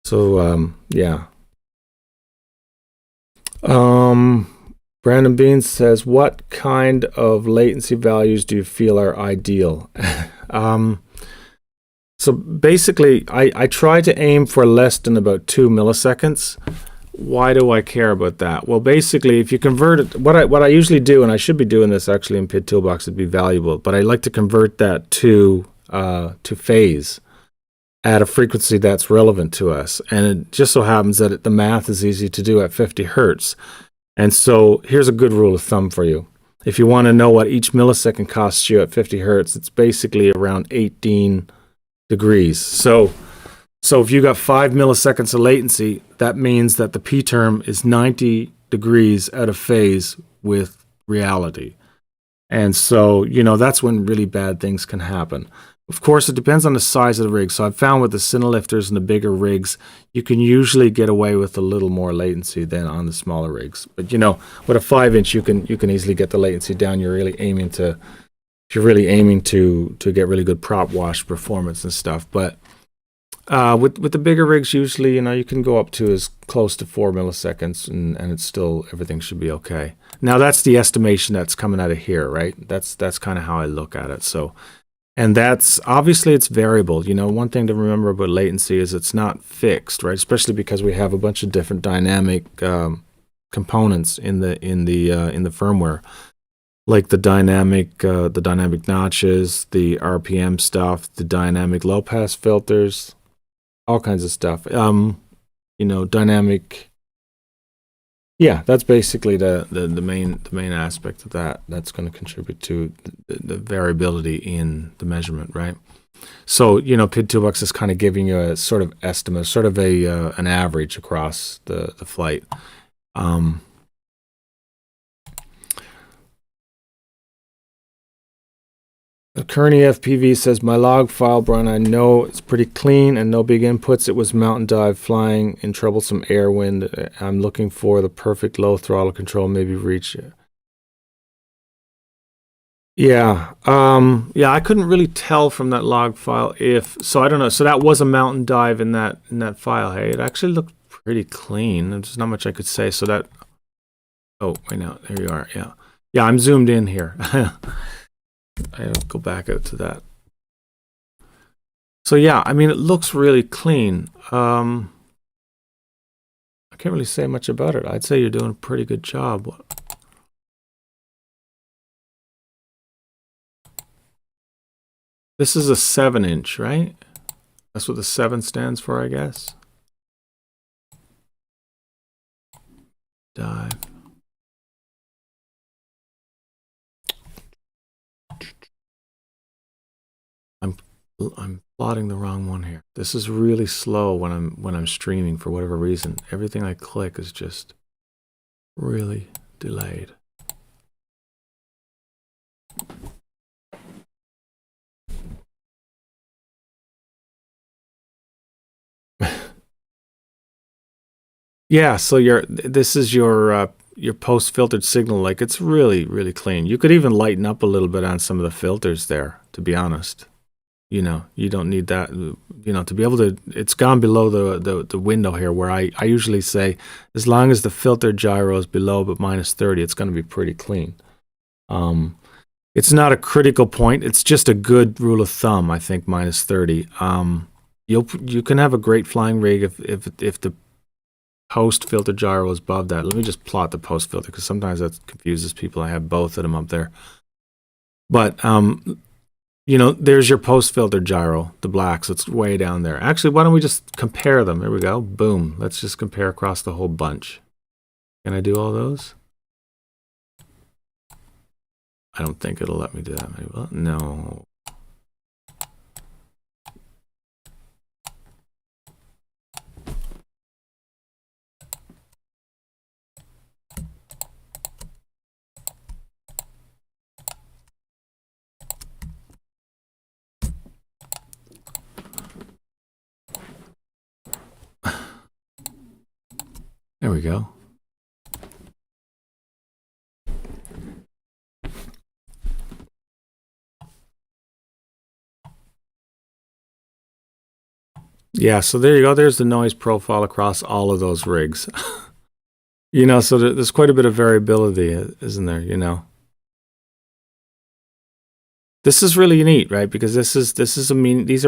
Speaker 1: So, yeah. Brandon Beans says, what kind of latency values do you feel are ideal? So basically, I try to aim for less than about 2 milliseconds. Why do I care about that? Well, basically, if you convert it, what I usually do, and I should be doing this actually in PIDtoolbox, it'd be valuable, but I like to convert that to phase at a frequency that's relevant to us. And it just so happens that the math is easy to do at 50 hertz. And so here's a good rule of thumb for you. If you want to know what each millisecond costs you at 50 hertz, it's basically around 18 degrees. So if you got 5 milliseconds of latency, that means that the P term is 90 degrees out of phase with reality. And so, you know, that's when really bad things can happen. Of course, it depends on the size of the rig. So I've found with the cinelifters and the bigger rigs, you can usually get away with a little more latency than on the smaller rigs. But, you know, with a 5-inch, you can easily get the latency down. You're really aiming to get really good prop wash performance and stuff. But with the bigger rigs, usually, you know, you can go up to as close to 4 milliseconds, and it's still, everything should be okay. Now, that's the estimation that's coming out of here, right? That's kind of how I look at it. So, and that's, obviously, it's variable. You know, one thing to remember about latency is it's not fixed, right? Especially because we have a bunch of different dynamic components in the firmware, like the dynamic notches, the RPM stuff, the dynamic low pass filters, all kinds of stuff. You know, dynamic. Yeah, that's basically the main aspect of that. That's going to contribute to the variability in the measurement, right? So, you know, PIDtoolbox is kind of giving you a sort of estimate, sort of an average across the flight. KerniFPV says, my log file, Brian, I know it's pretty clean and no big inputs. It was mountain dive flying in troublesome air wind. I'm looking for the perfect low throttle control, maybe reach it. Yeah. Yeah, I couldn't really tell from that log file so I don't know. So that was a mountain dive in that file. Hey, it actually looked pretty clean. There's not much I could say. So that, oh, wait, now, there you are. Yeah. Yeah, I'm zoomed in here. I'll go back out to that. So yeah, I mean, it looks really clean. I can't really say much about it. I'd say you're doing a pretty good job. This is a 7-inch, right? That's what the 7 stands for, I guess. Dive. I'm plotting the wrong one here. This is really slow when I'm streaming for whatever reason. Everything I click is just really delayed. Yeah, so this is your post-filtered signal. Like, it's really, really clean. You could even lighten up a little bit on some of the filters there, to be honest. You know, you don't need that, you know, to be able to, it's gone below the window here where I usually say, as long as the filter gyro is below but minus 30, it's going to be pretty clean. It's not a critical point. It's just a good rule of thumb, I think, minus 30. You can have a great flying rig if the post filter gyro is above that. Let me just plot the post filter because sometimes that confuses people. I have both of them up there. But you know, there's your post filter gyro, the black, so it's way down there. Actually, why don't we just compare them? There we go. Boom. Let's just compare across the whole bunch. Can I do all those? I don't think it'll let me do that. Maybe. Well, no. There we go. Yeah, so there you go. There's the noise profile across all of those rigs. You know, so there's quite a bit of variability, isn't there? You know, this is really neat, right? Because these are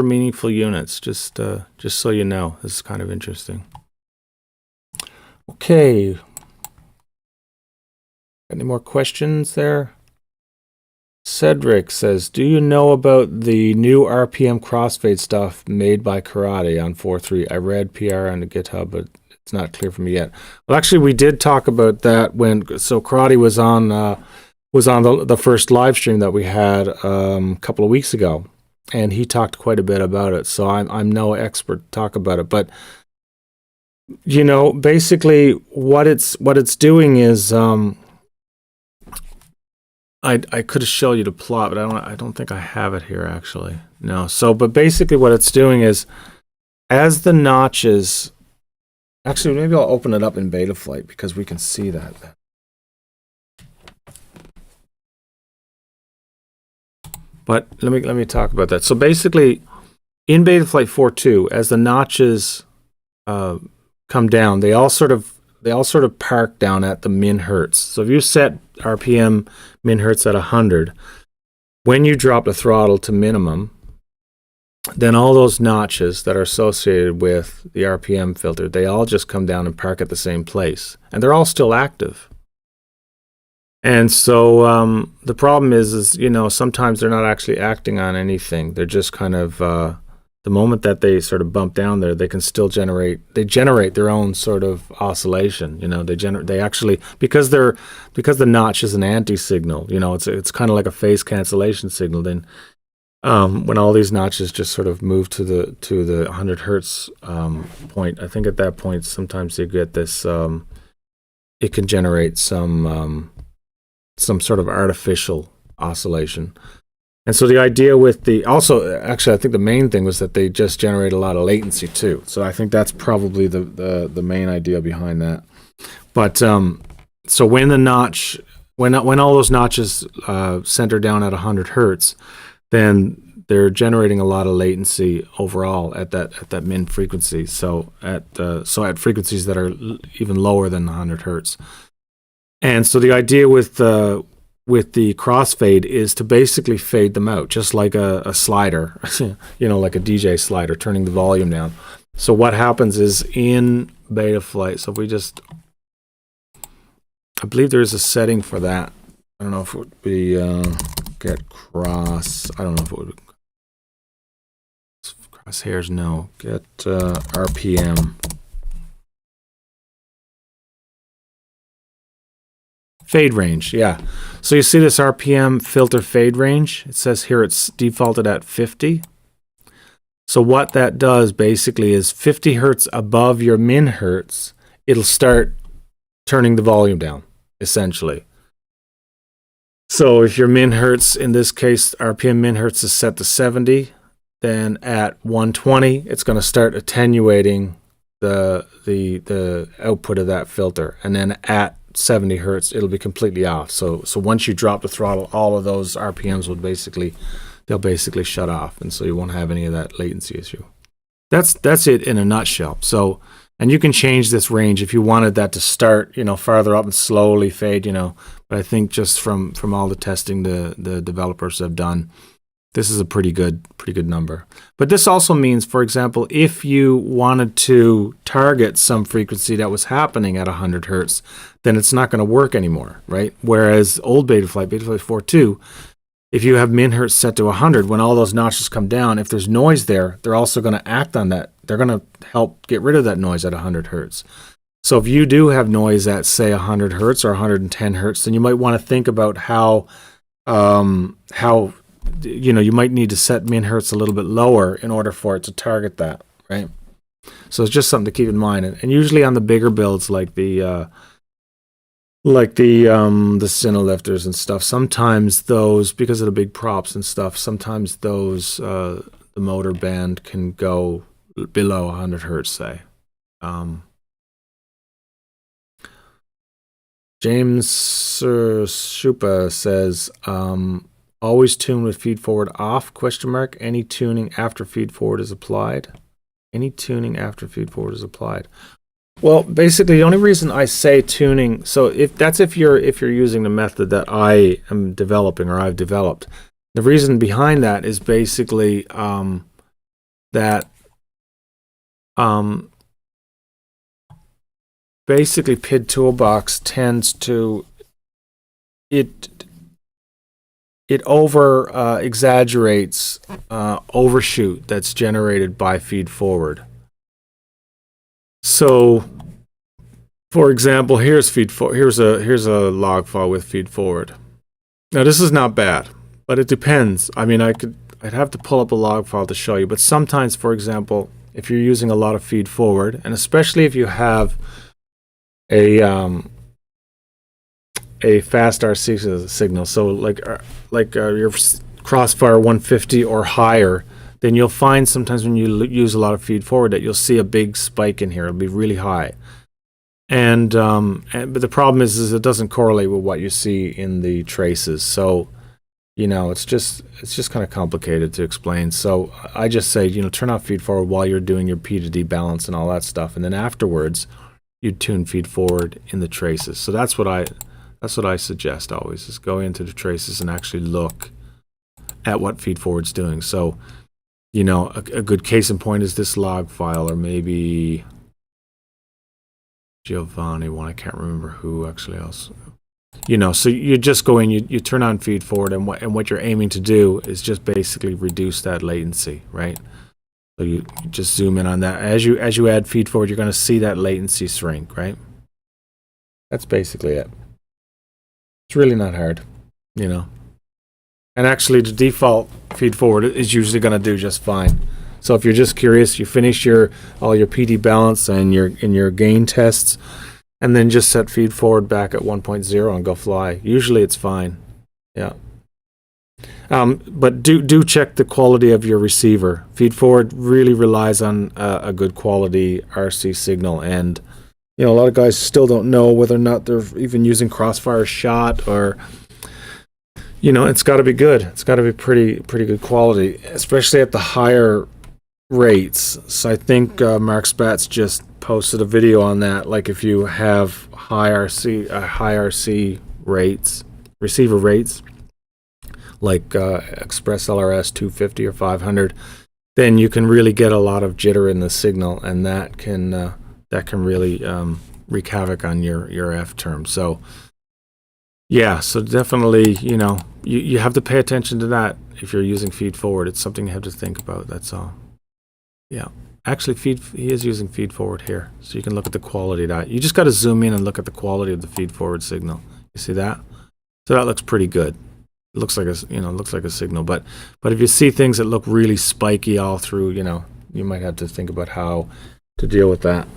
Speaker 1: meaningful units. Just so you know, this is kind of interesting. Okay. Any more questions there? Cedric says, do you know about the new RPM crossfade stuff made by Karate on 4.3? I read PR on the GitHub, but it's not clear for me yet. Well, actually, we did talk about that so Karate was on the first live stream that we had a couple of weeks ago, and he talked quite a bit about it. So I'm no expert to talk about it, but you know, basically what it's doing is I could have shown you the plot, but I don't think I have it here actually. No. So, but basically what it's doing is as the notches, actually maybe I'll open it up in Betaflight because we can see that. But let me talk about that. So basically in Betaflight 4.2, as the notches come down, they all sort of park down at the min hertz. So if you set RPM min hertz at 100, when you drop the throttle to minimum, then all those notches that are associated with the RPM filter, they all just come down and park at the same place. And they're all still active. And so the problem is, you know, sometimes they're not actually acting on anything. They're just kind of the moment that they sort of bump down there, they can still generate their own sort of oscillation. You know, they actually because the notch is an anti-signal. You know, it's kind of like a phase cancellation signal. Then when all these notches just sort of move to the 100 hertz point, I think at that point sometimes you get this. It can generate some sort of artificial oscillation. And so the idea with actually I think the main thing was that they just generate a lot of latency too. So I think that's probably the main idea behind that. But so when the notch, when all those notches center down at 100 hertz, then they're generating a lot of latency overall at that min frequency. So at frequencies that are even lower than 100 hertz. And so the idea with the crossfade is to basically fade them out, just like a slider, you know, like a DJ slider, turning the volume down. So what happens is in Betaflight, so if we just, I believe there's a setting for that. I don't know if it would be get cross, I don't know if it would be crosshairs, no. Get RPM. Fade range, yeah. So you see this RPM filter fade range? It says here it's defaulted at 50. So what that does basically is 50 hertz above your min hertz, it'll start turning the volume down, essentially. So if your min hertz, in this case, RPM min hertz is set to 70, then at 120, it's going to start attenuating the output of that filter, and then at 70 hertz it'll be completely off. So once you drop the throttle, all of those RPMs will they'll basically shut off, and so you won't have any of that latency issue. That's it in a nutshell. So, and you can change this range if you wanted that to start, farther up and slowly fade, But I think just from all the testing the developers have done, this is a pretty good number. But this also means, for example, if you wanted to target some frequency that was happening at 100 hertz, then it's not going to work anymore, right? Whereas old Betaflight 4.2, if you have min hertz set to 100, when all those notches come down, if there's noise there, they're also going to act on that. They're going to help get rid of that noise at 100 hertz. So if you do have noise at, say, 100 hertz or 110 hertz, then you might want to think about how you might need to set min hertz a little bit lower in order for it to target that, right? So it's just something to keep in mind. And usually on the bigger builds, like the cinelifters and stuff, sometimes those, because of the big props and stuff, sometimes those the motor band can go below 100 hertz, say. James Shupe says, always tune with feed forward off, ? Any tuning after feed forward is applied? Any tuning after feed forward is applied. Well, basically the only reason I say tuning, so if you're using the method that I am developing or I've developed, the reason behind that is basically basically PIDtoolbox tends to it over exaggerates overshoot that's generated by feed forward. So, for example, here's a log file with feed forward. Now this is not bad, but it depends. I mean, I'd have to pull up a log file to show you, but sometimes, for example, if you're using a lot of feed forward, and especially if you have a fast RC signal, so like your Crossfire 150 or higher, then you'll find sometimes when you use a lot of feed forward that you'll see a big spike in here. It'll be really high, but the problem is it doesn't correlate with what you see in the traces. So it's just kind of complicated to explain. So I just say turn off feed forward while you're doing your P to D balance and all that stuff, and then afterwards you tune feed forward in the traces. So that's what I suggest always, is go into the traces and actually look at what feed forward's doing. So a good case in point is this log file, or maybe Giovanni one. I can't remember who actually else. So you just go in, you turn on feed forward, and what you're aiming to do is just basically reduce that latency, right? So you just zoom in on that. As you add feed forward, you're going to see that latency shrink, right? That's basically it. It's really not hard, And actually, the default feed forward is usually going to do just fine. So if you're just curious, you finish all your PD balance and your gain tests, and then just set feed forward back at 1.0 and go fly. Usually it's fine. Yeah. But do check the quality of your receiver. Feed forward really relies on a good quality RC signal, and a lot of guys still don't know whether or not they're even using Crossfire shot, or it's got to be good. It's got to be pretty good quality, especially at the higher rates. So I think Mark Spatz just posted a video on that. Like if you have high RC rates, receiver rates, like Express LRS 250 or 500, then you can really get a lot of jitter in the signal, and that can really wreak havoc on your F term. So yeah, so definitely, you have to pay attention to that if you're using feed forward. It's something you have to think about. That's all. Yeah, actually, he is using feed forward here, so you can look at the quality of that. You just got to zoom in and look at the quality of the feed forward signal. You see that? So that looks pretty good. It looks like a signal, but if you see things that look really spiky all through, you might have to think about how to deal with that.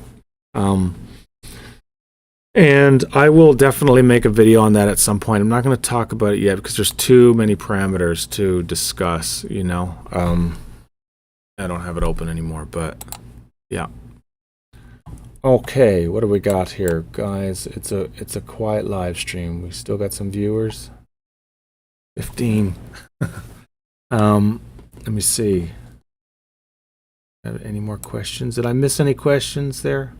Speaker 1: And I will definitely make a video on that at some point. I'm not going to talk about it yet because there's too many parameters to discuss, I don't have it open anymore, but yeah. Okay, what do we got here, guys? It's a quiet live stream. We still got some viewers. 15. Let me see. Have any more questions? Did I miss any questions there?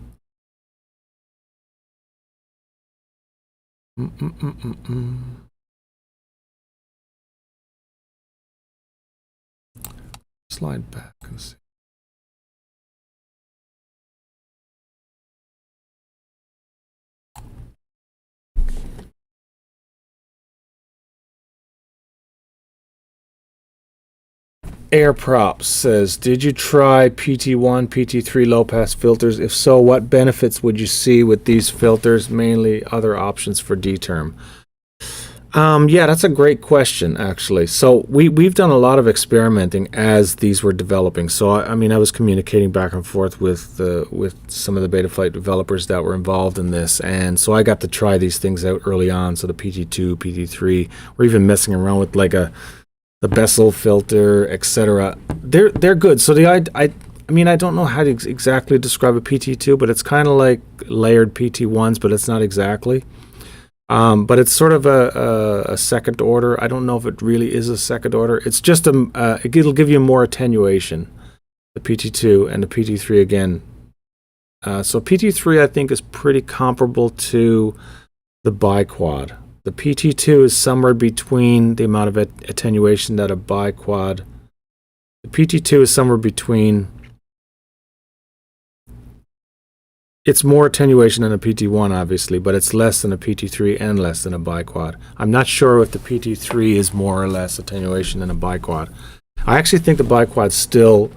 Speaker 1: Slide back and see. Air Props says, did you try PT1, PT3 low-pass filters? If so, what benefits would you see with these filters, mainly other options for D-term? Yeah, that's a great question, actually. So we've done a lot of experimenting as these were developing. So, I mean, I was communicating back and forth with some of the Betaflight developers that were involved in this. And so I got to try these things out early on. So the PT2, PT3, we're even messing around with like the Bessel filter, etc. They're good. So I mean, I don't know how to exactly describe a PT2, but it's kind of like layered PT1s, but it's not exactly. But it's sort of a second order. I don't know if it really is a second order. It's just it'll give you more attenuation, the PT2 and the PT3 again. So PT3 I think is pretty comparable to the biquad. The PT2 is somewhere between the amount of attenuation that a biquad. The PT2 is somewhere between. It's more attenuation than a PT1, obviously, but it's less than a PT3 and less than a biquad. I'm not sure if the PT3 is more or less attenuation than a biquad. I actually think the biquad's still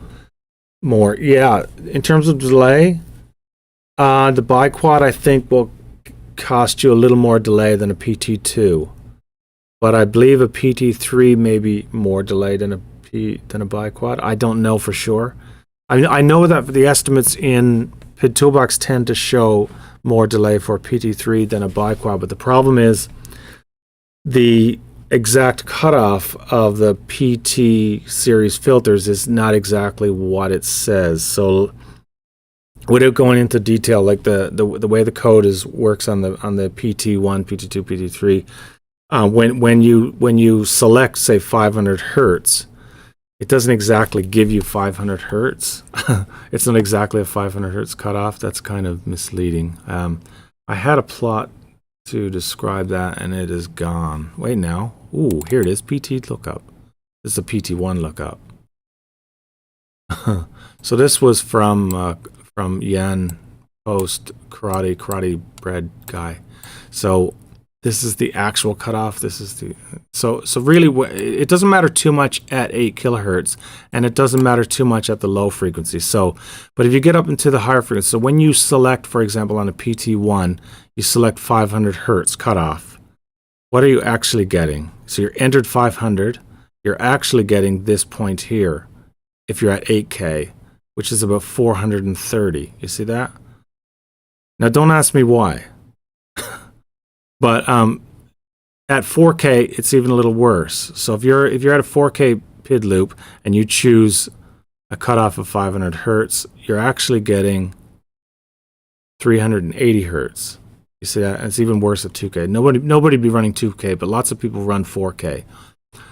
Speaker 1: more. Yeah, in terms of delay, the biquad I think will cost you a little more delay than a PT2, but I believe a PT3 may be more delay than a biquad. I don't know for sure. I know that the estimates in PIDtoolbox tend to show more delay for a PT3 than a biquad, but the problem is the exact cutoff of the PT series filters is not exactly what it says. So without going into detail, like the way the code works on the PT1, PT2, PT3, when you select, say, 500 hertz, it doesn't exactly give you 500 hertz. It's not exactly a 500 hertz cutoff. That's kind of misleading. I had a plot to describe that, and it is gone. Wait now. Ooh, here it is. PT lookup. This is a PT1 lookup. So this was from Jan Post, karate bread guy. So this is the actual cutoff. This is the so really it doesn't matter too much at 8 kilohertz, and it doesn't matter too much at the low frequency. So, but if you get up into the higher frequency, so when you select, for example, on a PT1, you select 500 hertz cutoff. What are you actually getting? So you're entered 500. You're actually getting this point here. If you're at 8K, which is about 430. You see that? Now, don't ask me why. But at 4K, it's even a little worse. So if you're at a 4K PID loop and you choose a cutoff of 500 hertz, you're actually getting 380 hertz. You see that? It's even worse at 2K. Nobody be running 2K, but lots of people run 4K.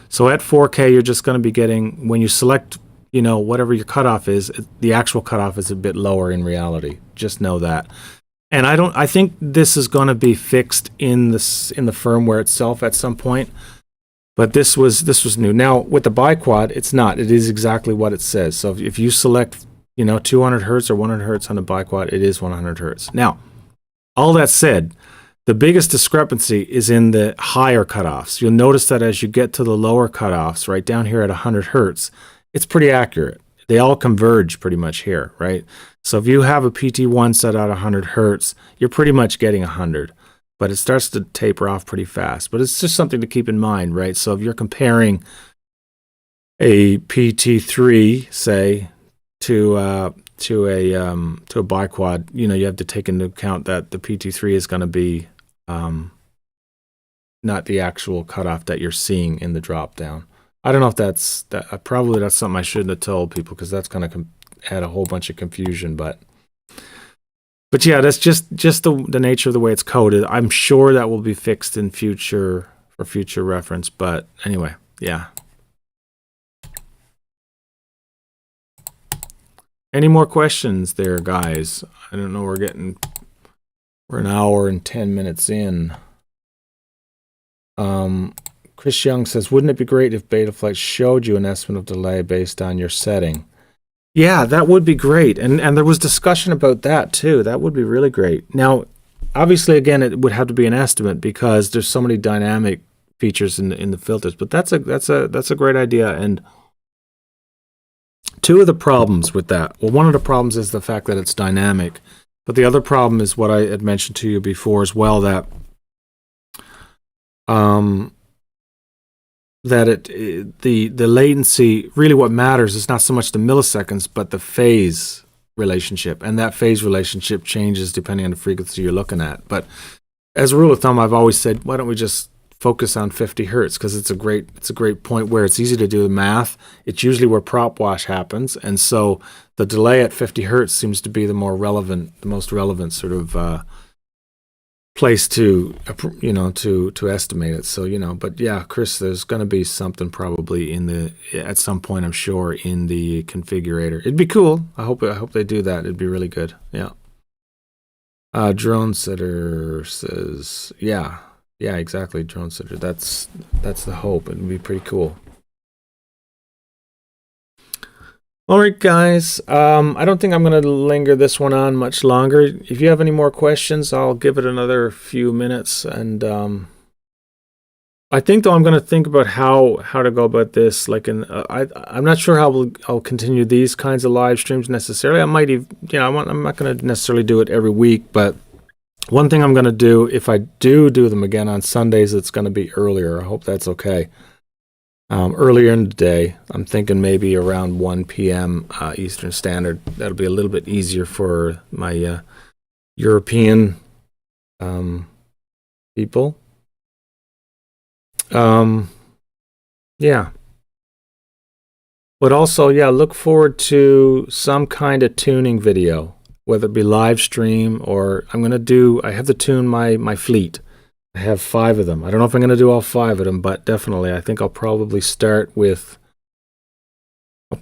Speaker 1: So at 4K, you're just going to be getting, when you select, whatever your cutoff is, the actual cutoff is a bit lower in reality. Just know that. And I think this is going to be fixed in the firmware itself at some point. But this was new. Now with the biquad, it's not. It is exactly what it says. So if you select 200 hertz or 100 hertz on the biquad, it is 100 hertz. Now, all that said, the biggest discrepancy is in the higher cutoffs. You'll notice that as you get to the lower cutoffs, right down here at 100 hertz, it's pretty accurate. They all converge pretty much here, right? So if you have a PT1 set at 100 hertz, you're pretty much getting 100, but it starts to taper off pretty fast. But it's just something to keep in mind, right? So if you're comparing a PT3, say, to a biquad, you have to take into account that the PT3 is going to be not the actual cutoff that you're seeing in the drop down. I don't know if that's something I shouldn't have told people, because that's going to add a whole bunch of confusion. But But yeah, that's just the nature of the way it's coded. I'm sure that will be fixed in future for future reference. But anyway, yeah. Any more questions there, guys? I don't know. We're an hour and 10 minutes in. Chris Young says, wouldn't it be great if Betaflight showed you an estimate of delay based on your setting? Yeah, that would be great. And there was discussion about that too. That would be really great. Now, obviously, again, it would have to be an estimate because there's so many dynamic features in the filters. But that's a great idea. And two of the problems with that. Well, one of the problems is the fact that it's dynamic. But the other problem is what I had mentioned to you before as well, that the latency, really what matters is not so much the milliseconds, but the phase relationship. And that phase relationship changes depending on the frequency you're looking at. But as a rule of thumb, I've always said, why don't we just focus on 50 hertz? Because it's a great point where it's easy to do the math. It's usually where prop wash happens. And so the delay at 50 hertz seems to be the most relevant sort of place to estimate it. So, but yeah, Chris, there's going to be something probably at some point, I'm sure, in the configurator. It'd be cool. I hope they do that. It'd be really good. Yeah. Drone Sitter says, yeah, exactly. Drone Sitter. That's the hope. It'd be pretty cool. All right, guys. I don't think I'm going to linger this one on much longer. If you have any more questions, I'll give it another few minutes. And I think, though, I'm going to think about how to go about this. Like, I'm not sure how I'll continue these kinds of live streams necessarily. I might even, I'm not going to necessarily do it every week. But one thing I'm going to do, if I do them again on Sundays, it's going to be earlier. I hope that's okay. Earlier in the day, I'm thinking maybe around 1 p.m. Eastern Standard. That'll be a little bit easier for my European people. Yeah. But also, yeah, look forward to some kind of tuning video, whether it be live stream or I have to tune my fleet. I have 5 of them. I don't know if I'm going to do all 5 of them, but definitely I think I'll probably start with I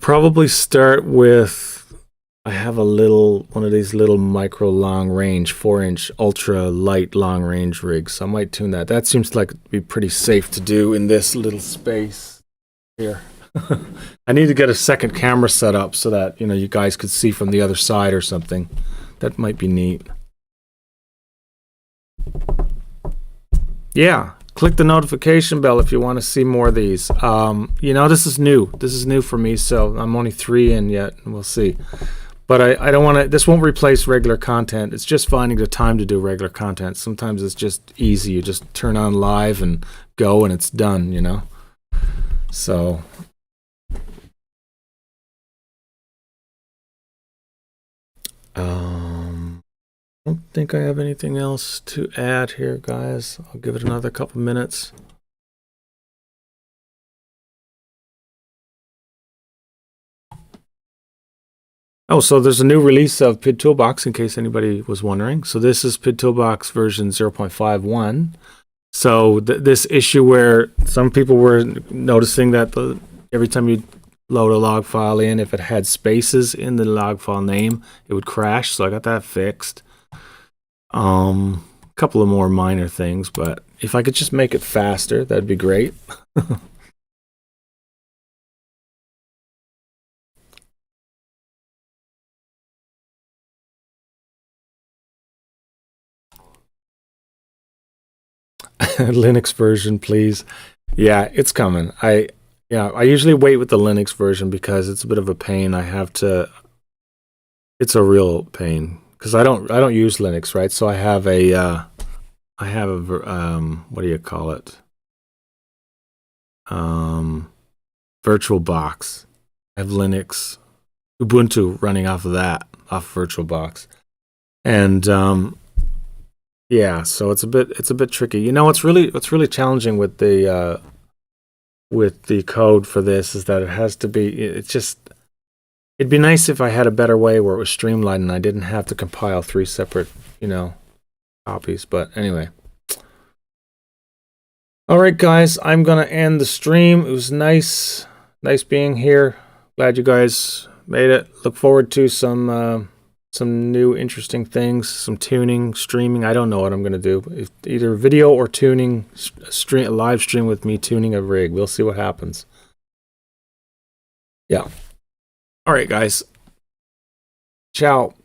Speaker 1: have one of these little micro long range 4-inch ultra light long range rigs. So I might tune that. That seems like it'd be pretty safe to do in this little space here. I need to get a second camera set up so that, you guys could see from the other side or something. That might be neat. Yeah, click the notification bell if you want to see more of these. This is new. This is new for me, so I'm only 3 in yet, and we'll see. But I don't want to. This won't replace regular content. It's just finding the time to do regular content. Sometimes it's just easy. You just turn on live and go, and it's done. So. I don't think I have anything else to add here, guys. I'll give it another couple minutes. Oh, so there's a new release of PIDtoolbox, in case anybody was wondering. So this is PIDtoolbox version 0.51. So this issue where some people were noticing that every time you load a log file in, if it had spaces in the log file name, it would crash. So I got that fixed. A couple of more minor things, but if I could just make it faster, that'd be great. Linux version, please. Yeah, it's coming. I usually wait with the Linux version because it's a bit of a pain. It's a real pain. Because I don't use Linux, right? So I have a what do you call it? VirtualBox. I have Linux, Ubuntu running off of VirtualBox, and yeah. So it's a bit tricky. What's really challenging with the code for this is that it has to be. It's just. It'd be nice if I had a better way where it was streamlined and I didn't have to compile 3 separate, you know, copies. But anyway. All right, guys, I'm going to end the stream. It was nice being here. Glad you guys made it. Look forward to some new interesting things, some tuning, streaming. I don't know what I'm going to do. Either video or tuning, a live stream with me tuning a rig. We'll see what happens. Yeah. All right, guys. Ciao.